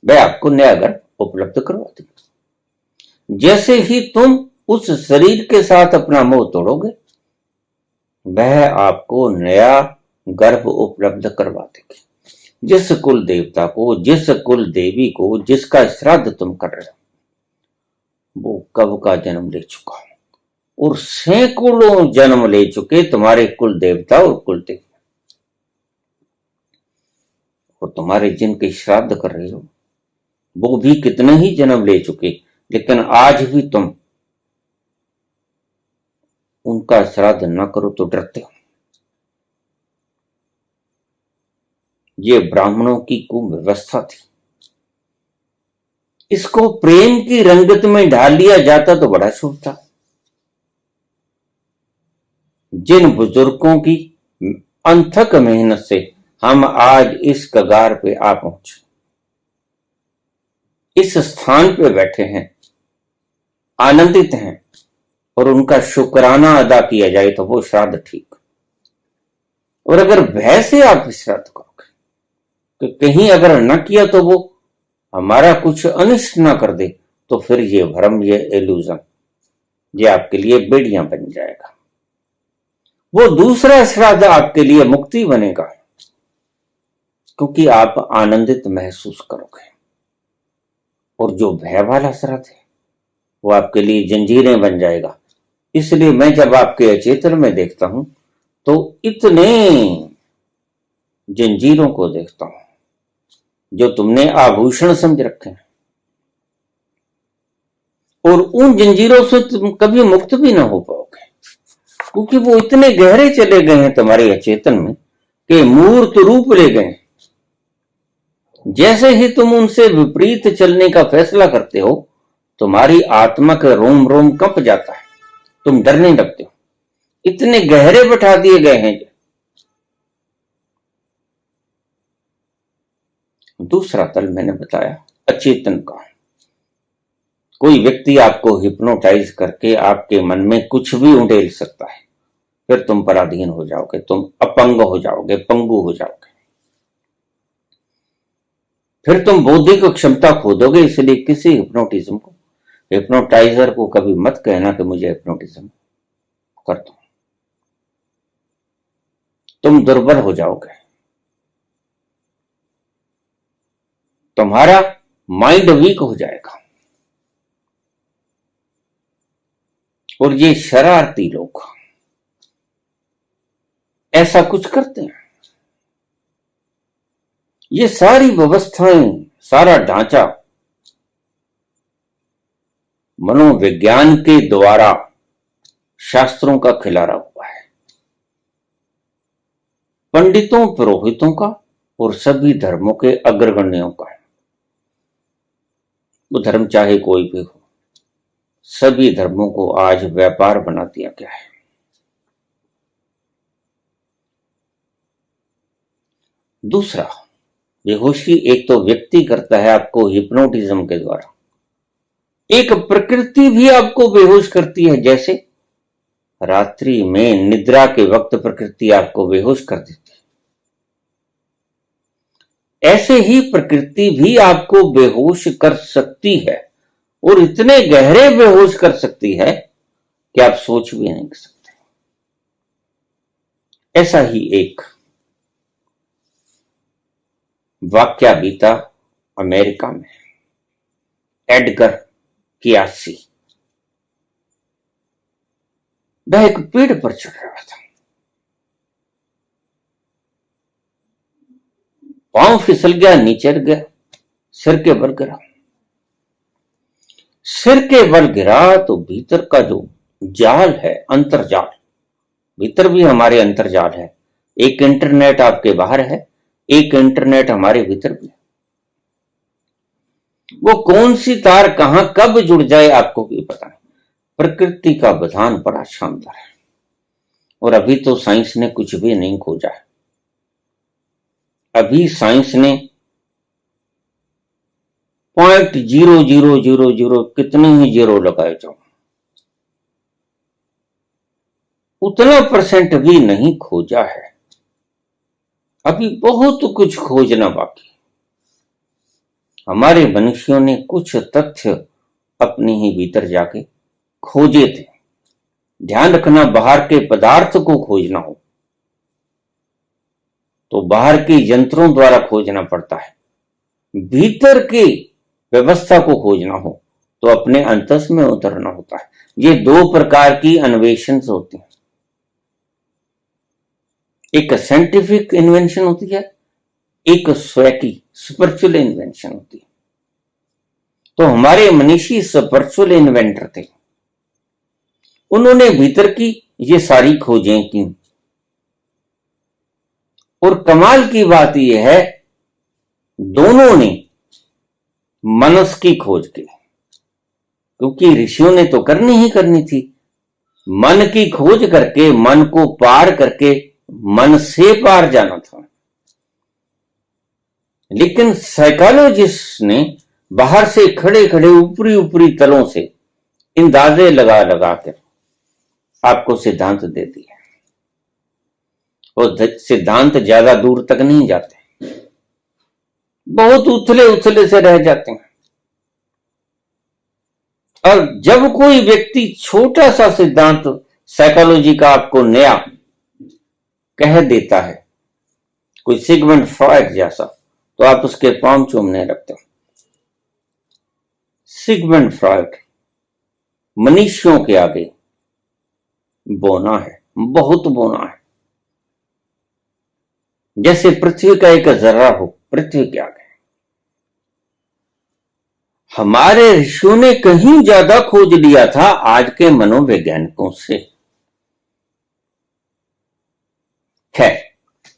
वह आपको नया गर्भ उपलब्ध करवा देगा। जैसे ही तुम उस शरीर के साथ अपना मोह तोड़ोगे, वह आपको नया गर्भ उपलब्ध करवा देगी। जिस कुल देवता को, जिस कुल देवी को, जिसका श्राद्ध तुम कर रहे हो, वो कब का जन्म ले चुका हो, और सैकड़ों जन्म ले चुके तुम्हारे कुल देवता और कुल देवी। और तुम्हारे जिनके श्राद्ध कर रहे हो वो भी कितने ही जन्म ले चुके, लेकिन आज भी तुम उनका श्राद्ध न करो तो डरते हो। ये ब्राह्मणों की कुव्यवस्था थी। इसको प्रेम की रंगत में ढाल लिया जाता तो बड़ा शुभ था। जिन बुजुर्गों की अथक मेहनत से हम आज इस कगार पे आ पहुंचे, इस स्थान पे बैठे हैं, आनंदित हैं, और उनका शुक्राना अदा किया जाए तो वो श्राद्ध ठीक। और अगर भय से आप श्राद्ध करोगे तो कहीं अगर न किया तो वो हमारा कुछ अनिष्ट ना कर दे, तो फिर ये भ्रम, ये इल्यूजन, ये आपके लिए बेड़ियां बन जाएगा। वो दूसरा श्राद्ध आपके लिए मुक्ति बनेगा, क्योंकि आप आनंदित महसूस करोगे। और जो भय वाला श्राद्ध है वो आपके लिए जंजीरें बन जाएगा। इसलिए मैं जब आपके अचेतन में देखता हूं तो इतने जंजीरों को देखता हूं जो तुमने आभूषण समझ रखे हैं, और उन जंजीरों से तुम कभी मुक्त भी ना हो पाओगे, क्योंकि वो इतने गहरे चले गए हैं तुम्हारे अचेतन में कि मूर्त रूप ले गए। जैसे ही तुम उनसे विपरीत चलने का फैसला करते हो, तुम्हारी आत्मा का रोम रोम कंप जाता है, तुम डरने लगते हो, इतने गहरे बैठा दिए गए हैं। दूसरा तल मैंने बताया अचेतन का। कोई व्यक्ति आपको हिप्नोटाइज करके आपके मन में कुछ भी उंडेल सकता है, फिर तुम पराधीन हो जाओगे, तुम अपंग हो जाओगे, पंगु हो जाओगे, फिर तुम बौद्धिक क्षमता खो दोगे। इसलिए किसी हिप्नोटिज्म को, हिप्नोटाइजर को कभी मत कहना कि मुझे हिप्नोटिज्म कर दो, तुम दुर्बल हो जाओगे, तुम्हारा माइंड वीक हो जाएगा। और ये शरारती लोग ऐसा कुछ करते हैं। ये सारी व्यवस्थाएं, सारा ढांचा मनोविज्ञान के द्वारा शास्त्रों का खिलारा हुआ है, पंडितों, पुरोहितों का और सभी धर्मों के अग्रगण्यों का। वो धर्म चाहे कोई भी हो, सभी धर्मों को आज व्यापार बना दिया गया है। दूसरा, बेहोशी एक तो व्यक्ति करता है आपको हिप्नोटिज्म के द्वारा, एक प्रकृति भी आपको बेहोश करती है। जैसे रात्रि में निद्रा के वक्त प्रकृति आपको बेहोश कर देती है, ऐसे ही प्रकृति भी आपको बेहोश कर सकती है, और इतने गहरे बेहोश कर सकती है कि आप सोच भी नहीं सकते। ऐसा ही एक वाक्या बीता अमेरिका में। एडगर कियासी, वह एक पेड़ पर चढ़ रहा था, पांव फिसल गया, नीचे गया, सिर के बल गिरा। सिर के बल गिरा तो भीतर का जो जाल है, अंतरजाल, भीतर भी हमारे अंतरजाल है। एक इंटरनेट आपके बाहर है, एक इंटरनेट हमारे भीतर भी है। वो कौन सी तार कहां कब जुड़ जाए आपको भी पता नहीं। प्रकृति का विधान बड़ा शानदार है, और अभी तो साइंस ने कुछ भी नहीं खोजा है। अभी साइंस ने 0.0000 कितने ही जीरो लगाए जाओ, उतना % भी नहीं खोजा है। अभी बहुत कुछ खोजना बाकी। हमारे मनुष्यों ने कुछ तथ्य अपने ही भीतर जाके खोजे थे। ध्यान रखना, बाहर के पदार्थ को खोजना हो तो बाहर के यंत्रों द्वारा खोजना पड़ता है, भीतर की व्यवस्था को खोजना हो तो अपने अंतस में उतरना होता है। ये दो प्रकार की अन्वेषण होती हैं, एक साइंटिफिक इन्वेंशन होती है, एक स्वयं की स्पिरिचुअल इन्वेंशन होती है। तो हमारे मनीषी स्पिरिचुअल इन्वेंटर थे, उन्होंने भीतर की ये सारी खोजें की। और कमाल की बात यह है, दोनों ने मनस की खोज की, क्योंकि ऋषियों ने तो करनी ही करनी थी। मन की खोज करके, मन को पार करके मन से पार जाना था। लेकिन साइकोलॉजिस्ट ने बाहर से खड़े खड़े ऊपरी ऊपरी तलों से अंदाजे लगा लगा कर आपको सिद्धांत दे दिए, और सिद्धांत ज्यादा दूर तक नहीं जाते, बहुत उथले उथले से रह जाते हैं। और जब कोई व्यक्ति छोटा सा सिद्धांत साइकोलॉजी का आपको नया कह देता है, कोई सिगमंड फ्रॉइड जैसा, तो आप उसके पांव चूमने लगते हो। सिगमंड फ्रॉइड मनुष्यों के आगे बोना है, बहुत बोना है। जैसे पृथ्वी का एक जर्रा हो पृथ्वी के आगे। हमारे ऋषियों ने कहीं ज्यादा खोज लिया था आज के मनोवैज्ञानिकों से। खैर,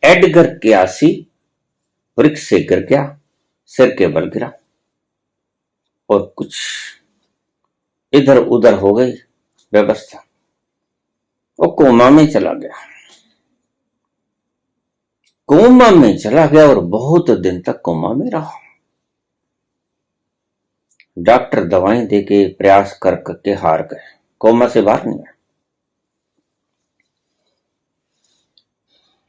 एडगर क्यासी वृक्ष से गिर गया, सिर के बल गिरा और कुछ इधर उधर हो गई व्यवस्था, वो कोमा में चला गया। कोमा में चला गया और बहुत दिन तक कोमा में रहा। डॉक्टर दवाएं देके प्रयास कर करके हार गए, कोमा से बाहर नहीं आया।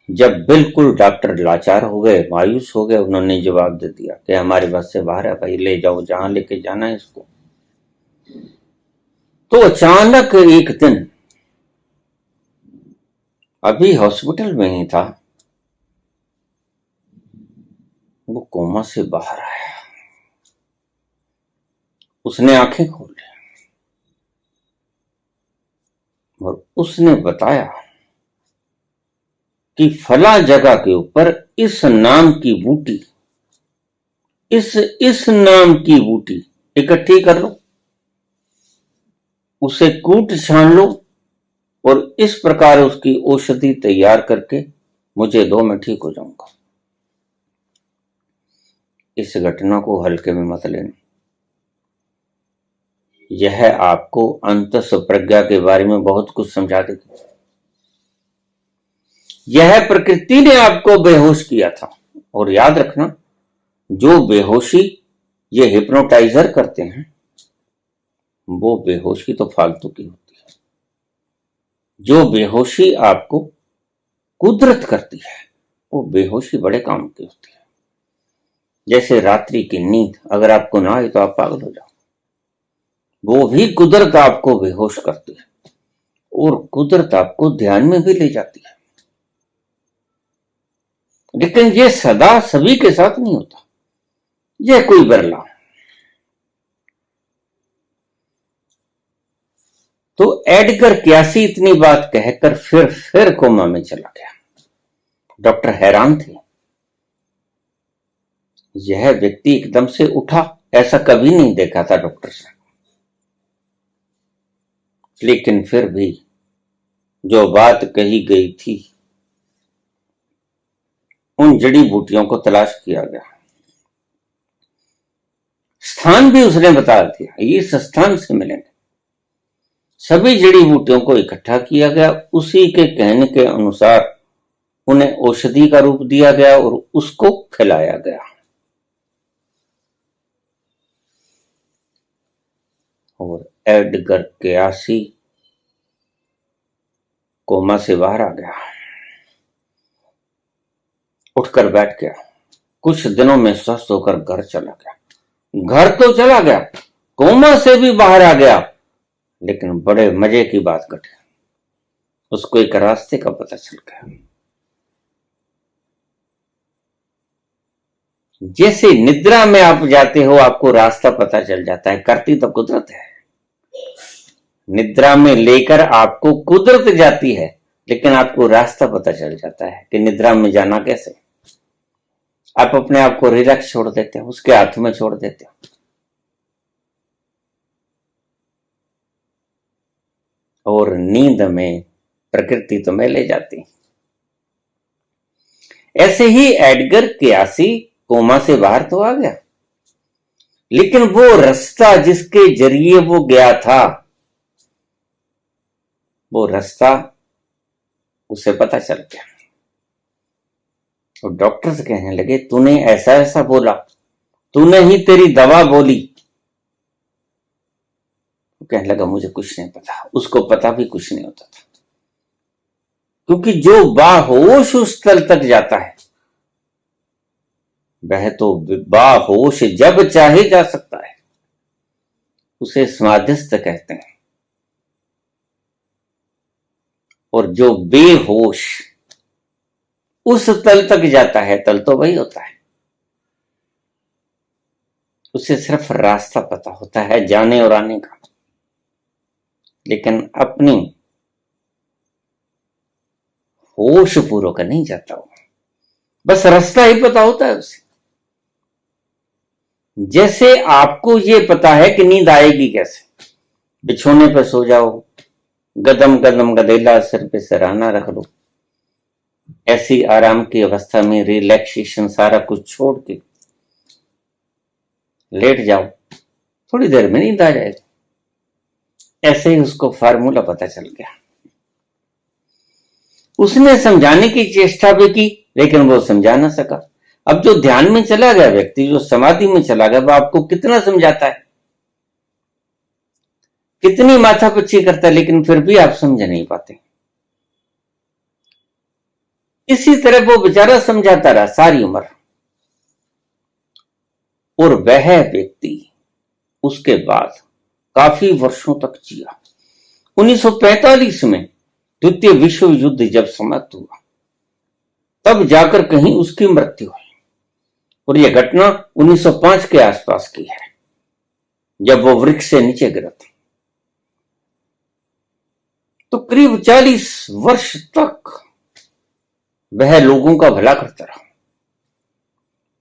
जब बिल्कुल डॉक्टर लाचार हो गए, मायूस हो गए, उन्होंने जवाब दे दिया कि हमारे बस से बाहर है भाई, ले जाओ जहां लेके जाना है इसको। तो अचानक एक दिन, अभी हॉस्पिटल में ही था, वो कोमा से बाहर आया। उसने आंखें खोल ली और उसने बताया कि फला जगह के ऊपर इस नाम की बूटी, इस नाम की बूटी इकट्ठी कर लो, उसे कूट छान लो और इस प्रकार उसकी औषधि तैयार करके मुझे दो, मैं ठीक हो जाऊंगा। इस घटना को हल्के में मत लेना, यह आपको अंतस प्रज्ञा के बारे में बहुत कुछ समझा देगी। यह प्रकृति ने आपको बेहोश किया था। और याद रखना, जो बेहोशी ये हिप्नोटाइजर करते हैं, वो बेहोशी तो फालतू की होती है। जो बेहोशी आपको कुदरत करती है, वो बेहोशी बड़े काम की होती है। जैसे रात्रि की नींद, अगर आपको ना आए तो आप पागल हो जाओ, वो भी कुदरत आपको बेहोश करती है और कुदरत आपको ध्यान में भी ले जाती है। लेकिन ये सदा सभी के साथ नहीं होता, यह कोई बरला। तो एडगर क्यासी इतनी बात कहकर फिर कोमा में चला गया। डॉक्टर हैरान थे, यह व्यक्ति एकदम से उठा, ऐसा कभी नहीं देखा था डॉक्टर से। लेकिन फिर भी जो बात कही गई थी, उन जड़ी बूटियों को तलाश किया गया। स्थान भी उसने बता दिया, इस स्थान से मिलेंगे। सभी जड़ी बूटियों को इकट्ठा किया गया, उसी के कहने के अनुसार उन्हें औषधि का रूप दिया गया और उसको खिलाया गया। और एडगर क्यासी कोमा से बाहर आ गया, उठकर बैठ गया। कुछ दिनों में स्वस्थ होकर घर चला गया। घर तो चला गया, कोमा से भी बाहर आ गया, लेकिन बड़े मजे की बात घटी। उसको एक रास्ते का पता चल गया। जैसे निद्रा में आप जाते हो, आपको रास्ता पता चल जाता है, करती तो कुदरत है। निद्रा में लेकर आपको कुदरत जाती है, लेकिन आपको रास्ता पता चल जाता है कि निद्रा में जाना कैसे। आप अपने आप को रिलैक्स छोड़ देते हो, उसके हाथ में छोड़ देते हो। और नींद में प्रकृति तुम्हें ले जाती। ऐसे ही एडगर क्यासी कोमा से बाहर तो आ गया, लेकिन वो रास्ता जिसके जरिए वो गया था, वो रास्ता उसे पता चल गया। और डॉक्टर्स कहने लगे, तूने ऐसा ऐसा बोला, तूने ही तेरी दवा बोली। वो कहने लगा, मुझे कुछ नहीं पता। उसको पता भी कुछ नहीं होता था, क्योंकि जो बाहोश उस स्थल तक जाता है, वह तो बाहोश जब चाहे जा सकता है। उसे समाधिस्थ कहते हैं। और जो बेहोश उस तल तक जाता है, तल तो वही होता है, उसे सिर्फ रास्ता पता होता है जाने और आने का, लेकिन अपनी होश पूर्वक नहीं जाता वो, बस रास्ता ही पता होता है उसे। जैसे आपको ये पता है कि नींद आएगी कैसे, बिछोने पर सो जाओ, गदम गदम गदेला सिर पे सराहना रख लो, ऐसी आराम की अवस्था में रिलैक्सेशन सारा कुछ छोड़ के लेट जाओ, थोड़ी देर में नींद आ जाएगी। ऐसे ही उसको फार्मूला पता चल गया। उसने समझाने की चेष्टा भी की, लेकिन वो समझा ना सका। अब जो ध्यान में चला गया व्यक्ति, जो समाधि में चला गया, वो आपको कितना समझाता है, कितनी माथापच्ची करता है, लेकिन फिर भी आप समझ नहीं पाते। इसी तरह वो बेचारा समझाता रहा सारी उम्र, और वह व्यक्ति उसके बाद काफी वर्षों तक जिया। 1945 में द्वितीय विश्व युद्ध जब समाप्त हुआ, तब जाकर कहीं उसकी मृत्यु हुई। और यह घटना 1905 के आसपास की है, जब वो वृक्ष से नीचे गिरा था। तो करीब 40 वर्ष तक वह लोगों का भला करता रहा,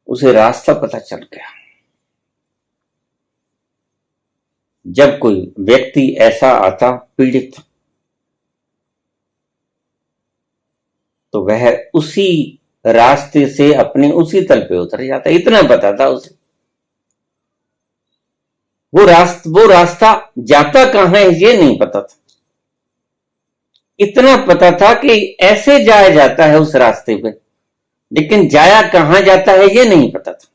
उसे रास्ता पता चल गया। जब कोई व्यक्ति ऐसा आता पीड़ित, तो वह उसी रास्ते से अपने उसी तल पे उतर जाता। इतना पता था उसे, वो रास्ता जाता कहां है ये नहीं पता था। इतना पता था कि ऐसे जाया जाता है उस रास्ते पे, लेकिन जाया कहां जाता है ये नहीं पता था।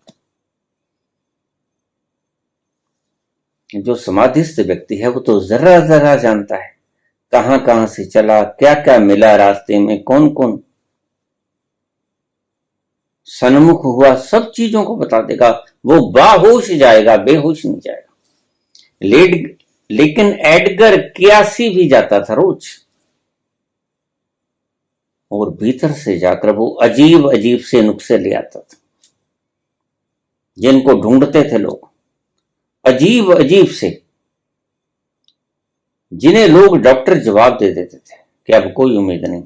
जो समाधिस्थ व्यक्ति है वो तो जरा जरा जानता है कहां कहां से चला, क्या क्या मिला रास्ते में, कौन कौन सन्मुख हुआ, सब चीजों को बता देगा। वो बाहोश जाएगा, बेहोश नहीं जाएगा। लेकिन एडगर क्यासी भी जाता था रोज, और भीतर से जाकर वो अजीब अजीब से नुस्खे ले आता था, जिनको ढूंढते थे लोग, अजीब अजीब से, जिन्हें लोग डॉक्टर जवाब दे देते थे कि अब कोई उम्मीद नहीं।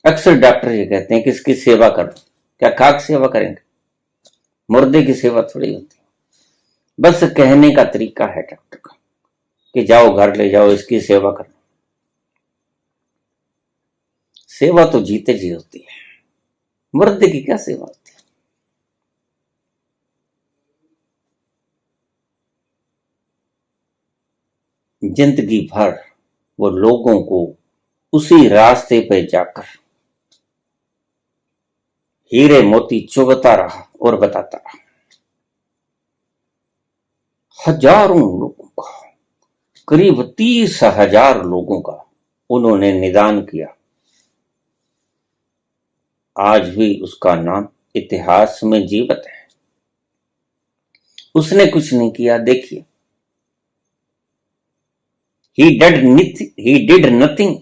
अक्सर डॉक्टर ये कहते हैं कि इसकी सेवा कर दो। क्या खाक सेवा करेंगे? मुर्दे की सेवा थोड़ी होती, बस कहने का तरीका है डॉक्टर का कि जाओ घर ले जाओ, इसकी सेवा करो। सेवा तो जीते जी होती है, मुर्दे की क्या सेवा होती है? जिंदगी भर वो लोगों को उसी रास्ते पे जाकर हीरे मोती चुगता रहा और बताता रहा। हजारों लोगों का, करीब 30,000 लोगों का उन्होंने निदान किया। आज भी उसका नाम इतिहास में जीवित है। उसने कुछ नहीं किया, देखिए, he did nothing,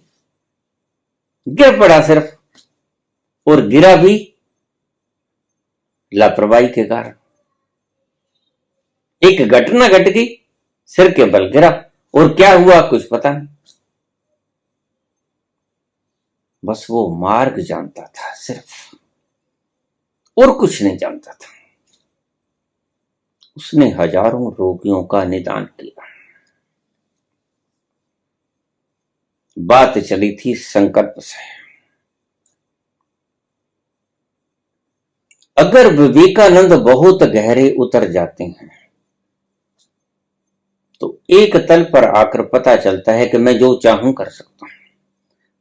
गिर पड़ा सिर्फ, और गिरा भी लापरवाही के कारण। एक घटना घट गई, सिर के बल गिरा, और क्या हुआ कुछ पता नहीं। बस वो मार्ग जानता था सिर्फ, और कुछ नहीं जानता था। उसने हजारों रोगियों का निदान किया। बात चली थी संकल्प से। अगर विवेकानंद बहुत गहरे उतर जाते हैं तो एक तल पर आकर पता चलता है कि मैं जो चाहूं कर सकता हूं।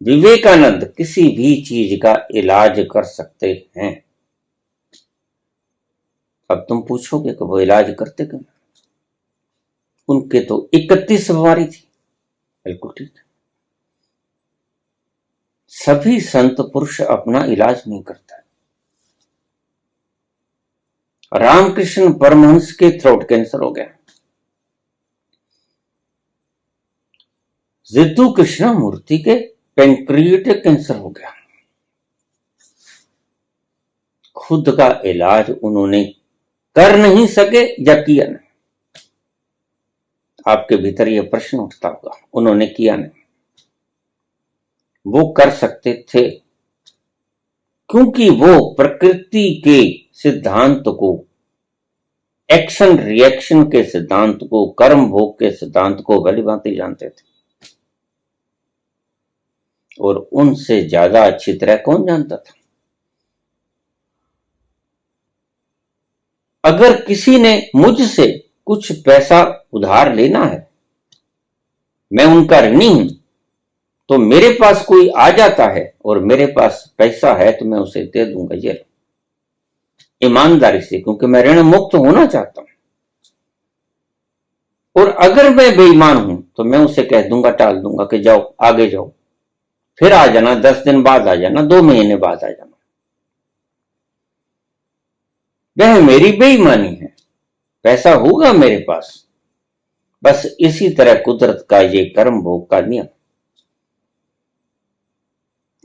विवेकानंद किसी भी चीज का इलाज कर सकते हैं। अब तुम पूछोगे कि वो इलाज करते क्यों? उनके तो 31 बीमारी थी। बिल्कुल ठीक है। सभी संत पुरुष अपना इलाज नहीं करता। रामकृष्ण परमहंस के थ्रोट कैंसर हो गया, जिद्दू कृष्णमूर्ति के पेंक्रियाटिक कैंसर हो गया। खुद का इलाज उन्होंने कर नहीं सके या किया नहीं। आपके भीतर यह प्रश्न उठता होगा, उन्होंने किया नहीं। वो कर सकते थे, क्योंकि वो प्रकृति के सिद्धांत को, एक्शन रिएक्शन के सिद्धांत को, कर्म भोग के सिद्धांत को भली भांति जानते थे। और उनसे ज्यादा अच्छी तरह कौन जानता था? अगर किसी ने मुझसे कुछ पैसा उधार लेना है, मैं उनका ऋणी हूं, तो मेरे पास कोई आ जाता है और मेरे पास पैसा है तो मैं उसे दे दूंगा, ये ईमानदारी से, क्योंकि मैं ऋण मुक्त होना चाहता हूं। और अगर मैं बेईमान हूं तो मैं उसे कह दूंगा, टाल दूंगा कि जाओ, आगे जाओ, फिर आ जाना, 10 दिन बाद आ जाना, 2 महीने बाद आ जाना। वह मेरी बेईमानी है, पैसा होगा मेरे पास। बस इसी तरह कुदरत का ये कर्म भोग का नियम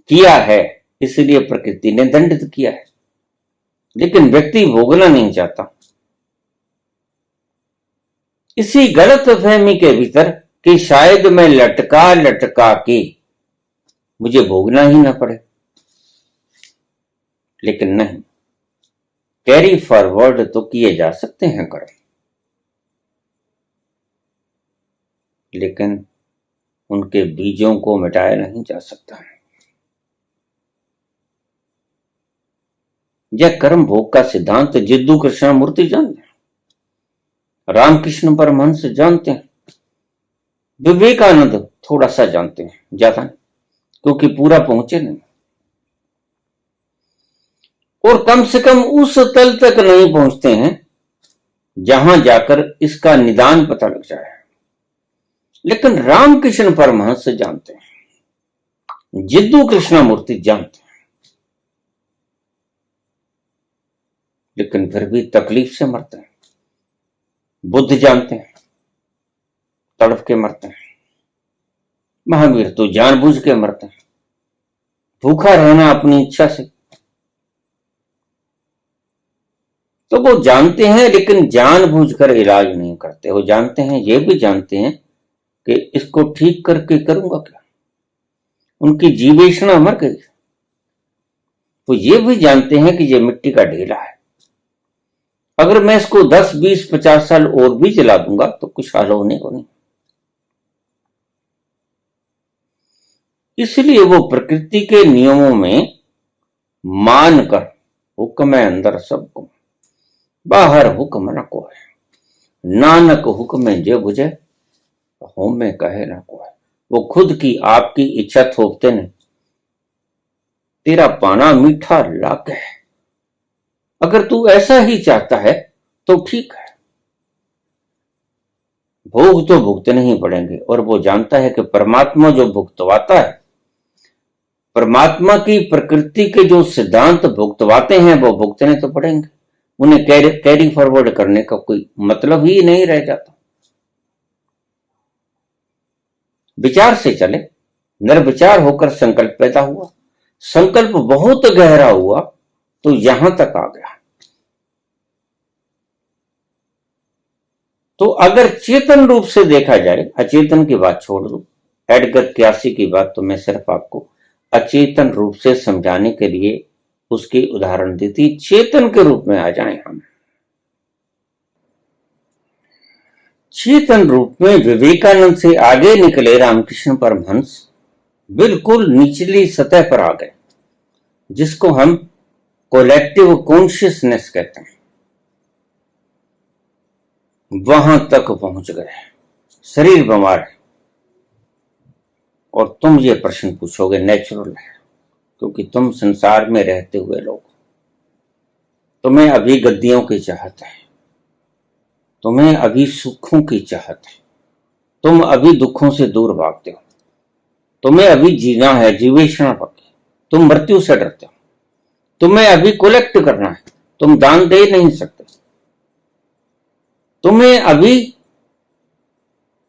किया है, इसलिए प्रकृति ने दंडित किया है, लेकिन व्यक्ति भोगना नहीं चाहता। इसी गलत फहमी के भीतर कि शायद मैं लटका लटका के मुझे भोगना ही ना पड़े, लेकिन नहीं, कैरी फॉरवर्ड तो किए जा सकते हैं कर्म, लेकिन उनके बीजों को मिटाया नहीं जा सकता। यह कर्म भोग का सिद्धांत जिद्दू कृष्णमूर्ति जानते हैं, रामकृष्ण परमहंस जानते हैं, विवेकानंद थोड़ा सा जानते हैं, ज्यादा नहीं, क्योंकि पूरा पहुंचे नहीं, और कम से कम उस तल तक नहीं पहुंचते हैं जहां जाकर इसका निदान पता लग जाए। लेकिन रामकृष्ण परमहंस जानते हैं, जिद्दू कृष्णमूर्ति जानते हैं, लेकिन फिर भी तकलीफ से मरते हैं। बुद्ध जानते हैं, तड़प के मरते हैं। महावीर तो जानबूझ के मरते हैं, भूखा रहना अपनी इच्छा से। तो वो जानते हैं, लेकिन जानबूझकर इलाज नहीं करते। वो जानते हैं, ये भी जानते हैं कि इसको ठीक करके करूंगा क्या, उनकी जीवेषणा मर गई। वो ये भी जानते हैं कि ये मिट्टी का ढेला है, अगर मैं इसको 10, 20, 50 साल और भी चला दूंगा तो कुछ हाल होने को नहीं। इसलिए वो प्रकृति के नियमों में मानकर, हुक्म है अंदर सबको, बाहर हुक्म न को है, नानक हुक्म जे बुझे, होम में कहे ना को है। वो खुद की आपकी इच्छा थोपते ने, तेरा पाना मीठा लाग है, अगर तू ऐसा ही चाहता है तो ठीक है, भोग तो भुगतने ही पड़ेंगे। और वो जानता है कि परमात्मा जो भुगतवाता है, परमात्मा की प्रकृति के जो सिद्धांत भुगतवाते हैं वो भुगतने तो पड़ेंगे। उन्हें कैरी फॉरवर्ड करने का कोई मतलब ही नहीं रह जाता। विचार से चले, निर्विचार होकर संकल्प पैदा हुआ, संकल्प बहुत गहरा हुआ तो यहां तक आ गया। तो अगर चेतन रूप से देखा जाए, अचेतन की बात छोड़ दो, एडगर क्यासी की बात तो मैं सिर्फ आपको अचेतन रूप से समझाने के लिए उसकी उदाहरण दी थी। चेतन के रूप में आ जाएं हम। चेतन रूप में विवेकानंद से आगे निकले रामकृष्ण परमहंस बिल्कुल निचली सतह पर आ गए, जिसको हम कोलेक्टिव कॉन्शियसनेस कहते हैं। वहां तक पहुंच गए, शरीर बीमार है। और तुम ये प्रश्न पूछोगे, नेचुरल है, क्योंकि तुम संसार में रहते हुए लोग, तुम्हें अभी गद्दियों की चाहत है, तुम्हें अभी सुखों की चाहत है, तुम अभी दुखों से दूर भागते हो, तुम्हें अभी जीना है, जीवेषणा पक्की, तुम मृत्यु से डरते हो, तुम्हें अभी कलेक्ट करना है, तुम दान दे नहीं सकते, तुम्हें अभी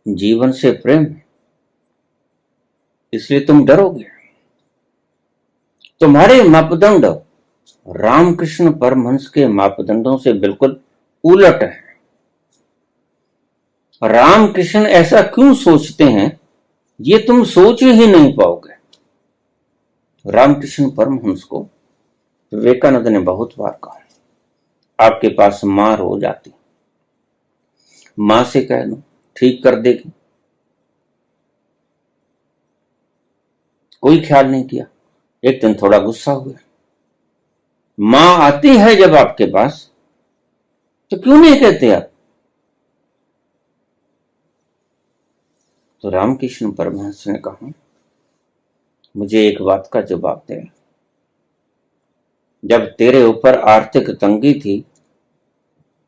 जीवन से प्रेम है, इसलिए तुम डरोगे। तुम्हारे मापदंड रामकृष्ण परमहंस के मापदंडों से बिल्कुल उलट है। रामकृष्ण ऐसा क्यों सोचते हैं ये तुम सोच ही नहीं पाओगे। रामकृष्ण परमहंस को विवेकानंद ने बहुत बार कहा, आपके पास मां रोज आती, मां से कह दो ठीक कर देगी। कोई ख्याल नहीं किया। एक दिन थोड़ा गुस्सा हुआ, मां आती है जब आपके पास तो क्यों नहीं कहते आप। तो रामकृष्ण परमहंस ने कहा, मुझे एक बात का जवाब दे। जब तेरे ऊपर आर्थिक तंगी थी,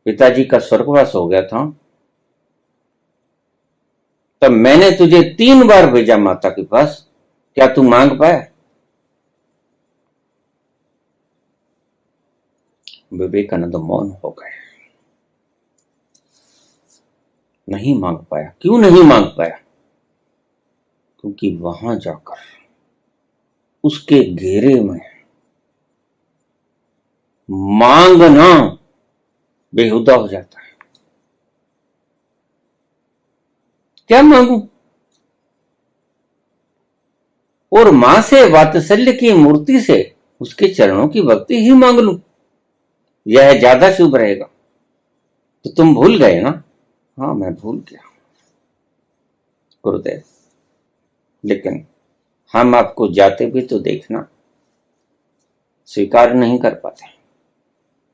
पिताजी का स्वर्गवास हो गया था, तब मैंने तुझे 3 बार भेजा माता के पास, क्या तू मांग पाया। विवेकानंद मौन हो गए। नहीं मांग पाया। क्यों नहीं मांग पाया। क्योंकि वहां जाकर उसके घेरे में मांगना बेहुदा हो जाता है। क्या मांगू। और मां से वात्सल्य की मूर्ति से उसके चरणों की भक्ति ही मांग लूं, यह ज्यादा शुभ रहेगा। तो तुम भूल गए ना। हाँ मैं भूल गया गुरुदेव, लेकिन हम आपको जाते भी तो देखना स्वीकार नहीं कर पाते।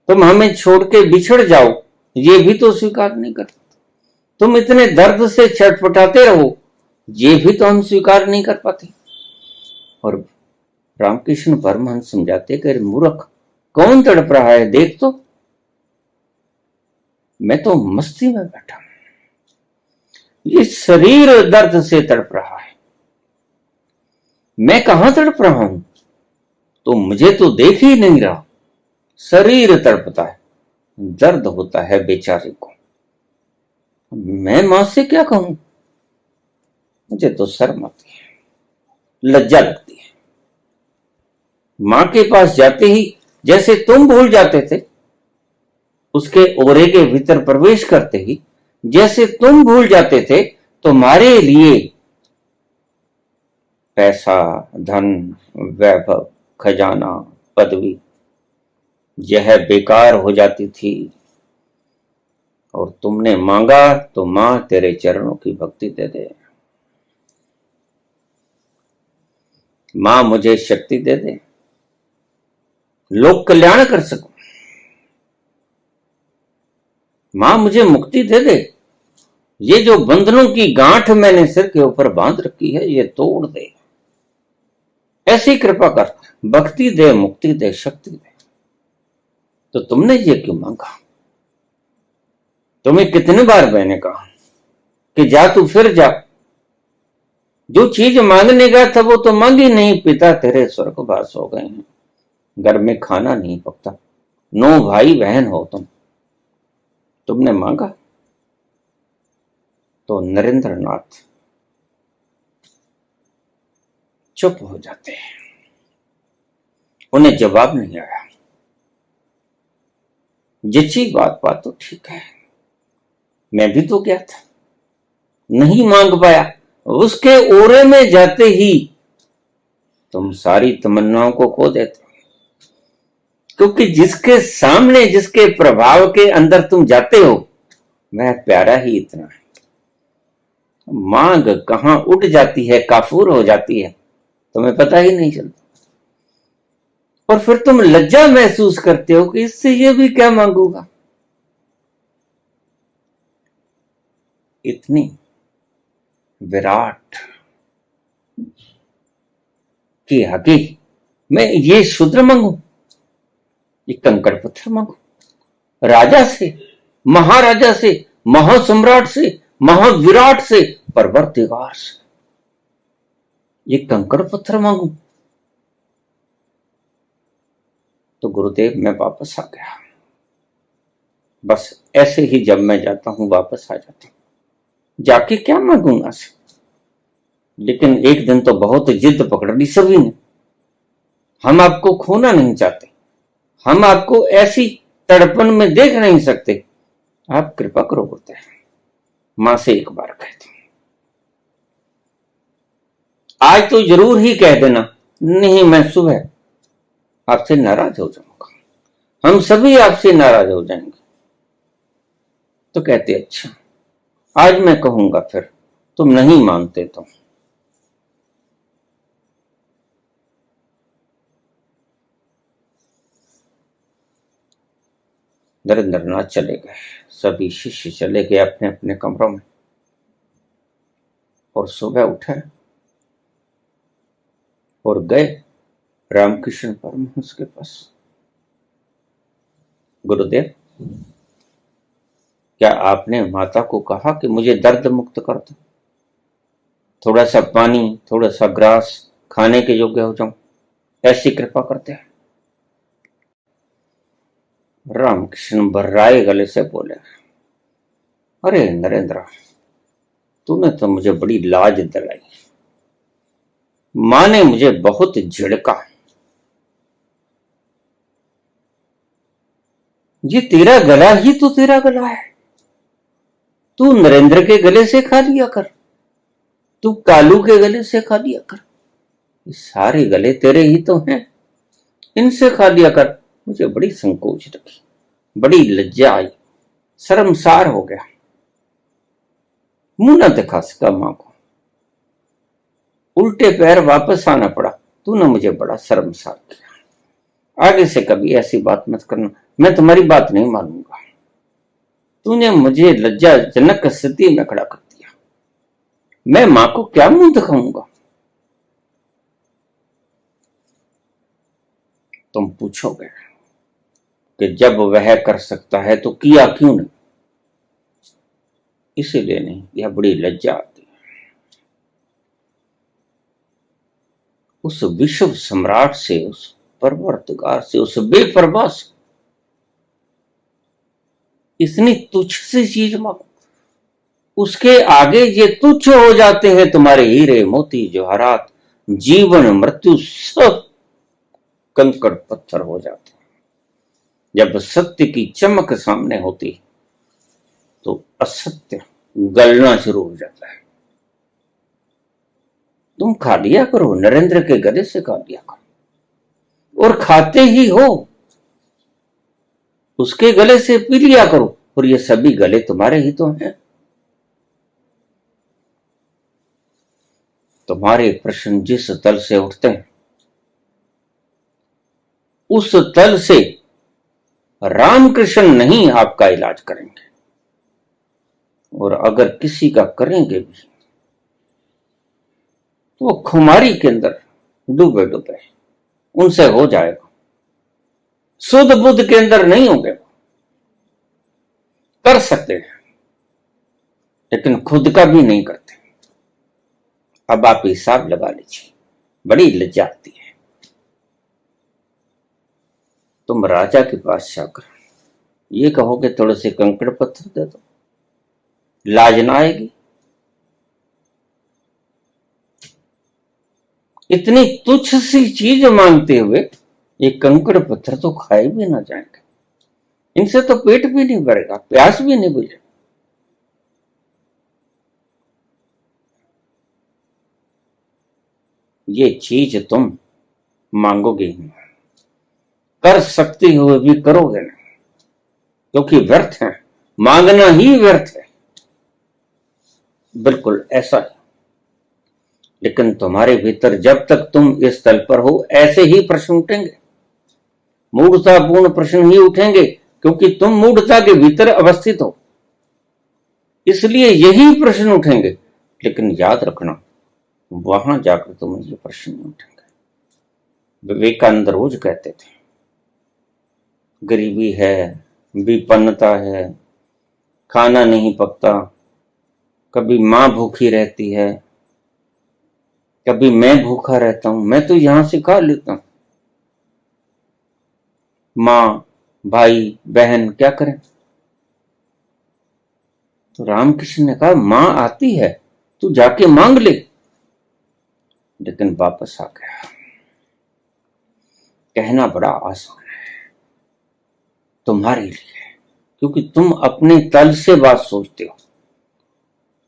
तुम हमें छोड़ के बिछड़ जाओ ये भी तो स्वीकार नहीं कर पाते। तुम इतने दर्द से छटपटाते रहो ये भी तो हम स्वीकार नहीं कर पाते। और रामकृष्ण परमहंस समझाते कि मूर्ख कौन तड़प रहा है देख तो, मैं तो मस्ती में बैठा हूं, ये शरीर दर्द से तड़प रहा है, मैं कहां तड़प रहा हूं। तो मुझे तो देख ही नहीं रहा। शरीर तड़पता है, दर्द होता है बेचारे को। मैं मां से क्या कहूं। मुझे तो शर्म आती है, लज्जा लगती है। मां के पास जाते ही जैसे तुम भूल जाते थे, उसके ओरे के भीतर प्रवेश करते ही जैसे तुम भूल जाते थे, तुम्हारे लिए पैसा, धन, वैभव, खजाना, पदवी यह बेकार हो जाती थी। और तुमने मांगा तो मां तेरे चरणों की भक्ति दे दे। मां मुझे शक्ति दे दे, लोक कल्याण कर सकूं। मां मुझे मुक्ति दे दे, ये जो बंधनों की गांठ मैंने सिर के ऊपर बांध रखी है ये तोड़ दे। ऐसी कृपा कर, भक्ति दे, मुक्ति दे, शक्ति दे। तो तुमने ये क्यों मांगा। तुम्हें कितने बार मैंने कहा कि जा तू फिर जा, जो चीज मांगने गया था वो तो मांगी नहीं। पिता तेरे स्वर्गवास हो गए हैं, घर में खाना नहीं पकता, 9 भाई बहन हो तुमने मांगा। तो नरेंद्र नाथ चुप हो जाते हैं, उन्हें जवाब नहीं आया। जिची बात तो ठीक है, मैं भी तो गया था, नहीं मांग पाया। उसके ओरे में जाते ही तुम सारी तमन्नाओं को खो देते, क्योंकि जिसके सामने, जिसके प्रभाव के अंदर तुम जाते हो वह प्यारा ही इतना है। मांग कहां उठ जाती है, काफूर हो जाती है, तुम्हें पता ही नहीं चलता। और फिर तुम लज्जा महसूस करते हो कि इससे ये भी क्या मांगूंगा। इतनी विराट कि आगे मैं ये शूद्र मांगू, ये कंकड़ पत्थर मांगू, राजा से, महाराजा से, महासम्राट से, महाविराट से, परवरदिगार से ये कंकड़ पत्थर मांगू। तो गुरुदेव मैं वापस आ गया। बस ऐसे ही जब मैं जाता हूं वापस आ जाता हूं, जाके क्या मांगूंगा से। लेकिन एक दिन तो बहुत जिद पकड़ ली सभी ने। हम आपको खोना नहीं चाहते, हम आपको ऐसी तड़पन में देख नहीं सकते, आप कृपा करो बोलते हैं। मां से एक बार कहते, आज तो जरूर ही कह देना, नहीं मैं सुबह आपसे नाराज हो जाऊंगा, हम सभी आपसे नाराज हो जाएंगे। तो कहते अच्छा आज मैं कहूंगा, फिर तुम नहीं मानते तो नरेंद्रनाथ चले गए, सभी शिष्य चले गए अपने अपने कमरों में। और सुबह उठे और गए रामकृष्ण परमहंस के पास। गुरुदेव, क्या आपने माता को कहा कि मुझे दर्द मुक्त कर दो, थोड़ा सा पानी, थोड़ा सा ग्रास खाने के योग्य हो जाऊं, ऐसी कृपा करते हैं? रामकृष्ण बर्राए गले से बोले, अरे नरेंद्र, तूने तो मुझे बड़ी लाज दिलाई, मां ने मुझे बहुत झिड़का, ये तेरा गला ही तो तेरा गला है, तू नरेंद्र के गले से खा लिया कर, तू कालू के गले से खा लिया कर, ये सारे गले तेरे ही तो हैं, इनसे खा लिया कर। मुझे बड़ी संकोच लगी, बड़ी लज्जा आई, शर्मसार हो गया, मुंह न दिखा सका मां को, उल्टे पैर वापस आना पड़ा। तूने मुझे बड़ा शर्मसार किया, आगे से कभी ऐसी बात मत करना, मैं तुम्हारी बात नहीं मानूंगा। तूने मुझे लज्जाजनक स्थिति में खड़ा कर दिया, मैं मां को क्या मुंह दिखाऊंगा? तुम पूछोगे कि जब वह कर सकता है तो किया क्यों नहीं? इसीलिए नहीं, यह बड़ी लज्जा आती है। उस विश्व सम्राट से, उस परवरदिगार से, उस बेपरवाह से इतनी तुच्छ सी चीज मांगो, उसके आगे ये तुच्छ हो जाते हैं तुम्हारे हीरे मोती जवाहरात, जीवन मृत्यु सब कंकड़ पत्थर हो जाते हैं। जब सत्य की चमक सामने होती तो असत्य गलना शुरू हो जाता है। तुम खा लिया करो, नरेंद्र के गले से खा लिया करो, और खाते ही हो, उसके गले से पी लिया करो, और ये सभी गले तुम्हारे ही तो हैं। तुम्हारे प्रश्न जिस तल से उठते हैं, उस तल से रामकृष्ण नहीं आपका इलाज करेंगे, और अगर किसी का करेंगे भी तो खुमारी के अंदर डूबे डूबे, उनसे हो जाएगा, शुद्ध बुद्ध के अंदर नहीं होंगे। कर सकते हैं लेकिन खुद का भी नहीं करते। अब आप हिसाब लगा लीजिए, बड़ी लज्जा आती है। तुम राजा के पास जाकर ये कहोगे थोड़े से कंकड़ पत्थर दे दो, लाज ना आएगी? इतनी तुच्छ सी चीज मांगते हुए ये कंकड़ पत्थर तो खाए भी ना जाएंगे, इनसे तो पेट भी नहीं भरेगा, प्यास भी नहीं बुझेगा। ये चीज तुम मांगोगे नहीं, कर सकते हुए भी करोगे नहीं, क्योंकि व्यर्थ है, मांगना ही व्यर्थ है। बिल्कुल ऐसा है। लेकिन तुम्हारे भीतर जब तक तुम इस तल पर हो, ऐसे ही प्रश्न उठेंगे, मूढ़तापूर्ण प्रश्न ही उठेंगे, क्योंकि तुम मूढ़ता के भीतर अवस्थित हो, इसलिए यही प्रश्न उठेंगे। लेकिन याद रखना, वहां जाकर तुम्हें ये प्रश्न नहीं उठेंगे। विवेकानंद रोज कहते थे, गरीबी है, विपन्नता है, खाना नहीं पकता, कभी मां भूखी रहती है, कभी मैं भूखा रहता हूं, मैं तो यहां से खा लेता हूं, मां भाई बहन क्या करें? तो रामकृष्ण ने कहा, मां आती है, तू जाके मांग ले, लेकिन वापस आ गया। कहना बड़ा आसान है तुम्हारे लिए, क्योंकि तुम अपने तल से बात सोचते हो,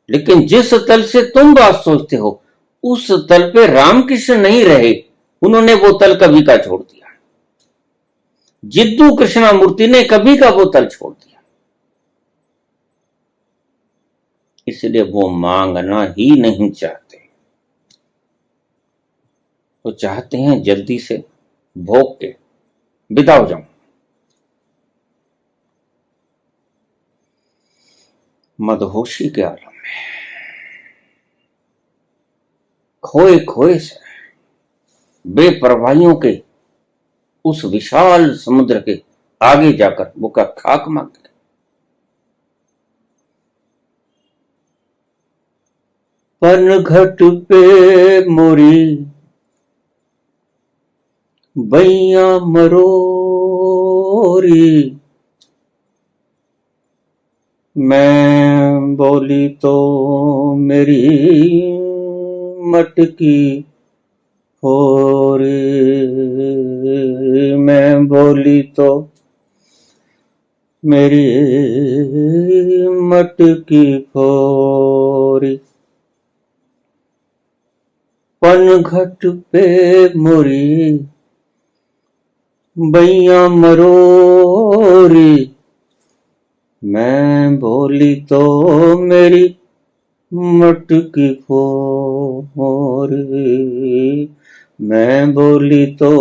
लेकिन जिस तल से तुम बात सोचते हो उस तल पे रामकृष्ण नहीं रहे, उन्होंने वो तल कभी का छोड़ दिया। जिद्दू कृष्णामूर्ति ने कभी का वो तल छोड़ दिया, इसलिए वो मांगना ही नहीं चाहते। वो चाहते हैं जल्दी से भोग के विदा हो जाऊं। मदहोशी के आलम में खोए खोए से बेपरवाहियों के उस विशाल समुद्र के आगे जाकर वो का खाक मांगते। पनघट पे मोरी बैया मरोरी, मैं बोली तो मेरी मटकी होरी, मैं बोली तो मेरी मटकी फोरी। पनघट पे मोरी बैया मरोरी, मैं बोली तो मेरी मटकी फोरी, मैं बोली तो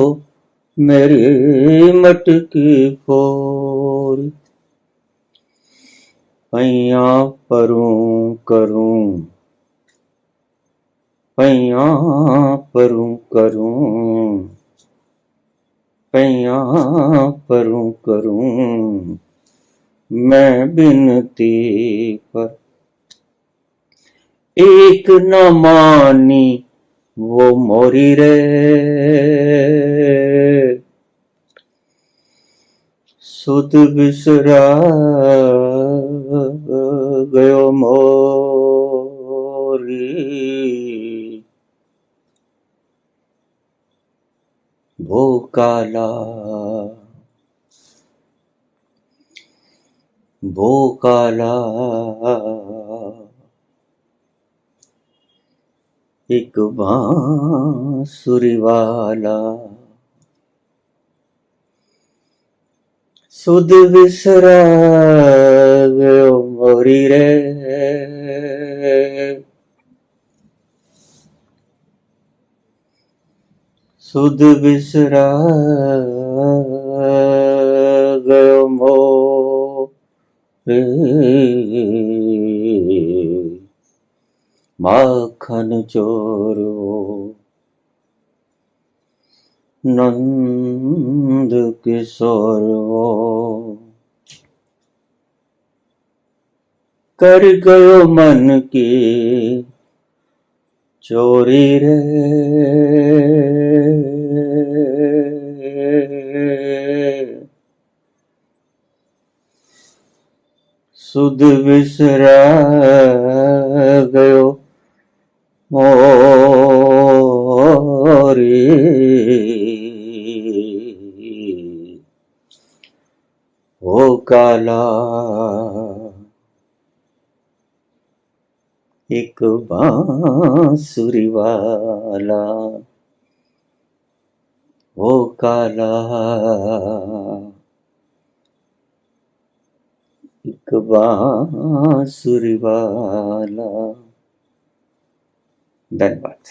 मेरी मटकी फोरी। पैया परूं करूं, पैया परूं करूं, पैया परूं करूं, मैं बिनती पर एक न मानी वो मोरी रे, सुध बिसरा गयो मोरी, वो काला वो काला एक बांसुरी वाला, सुध बिसरा गयो मोरी रे, सुध बिसरा गयो मोरे, माखन चोरो नंद किशोर कर गयो मन की चोरी रे, सुध बिसरा गयो मोरी, वो काला एक बांसुरी वाला, वो काला एक बांसुरी वाला। धन्यवाद।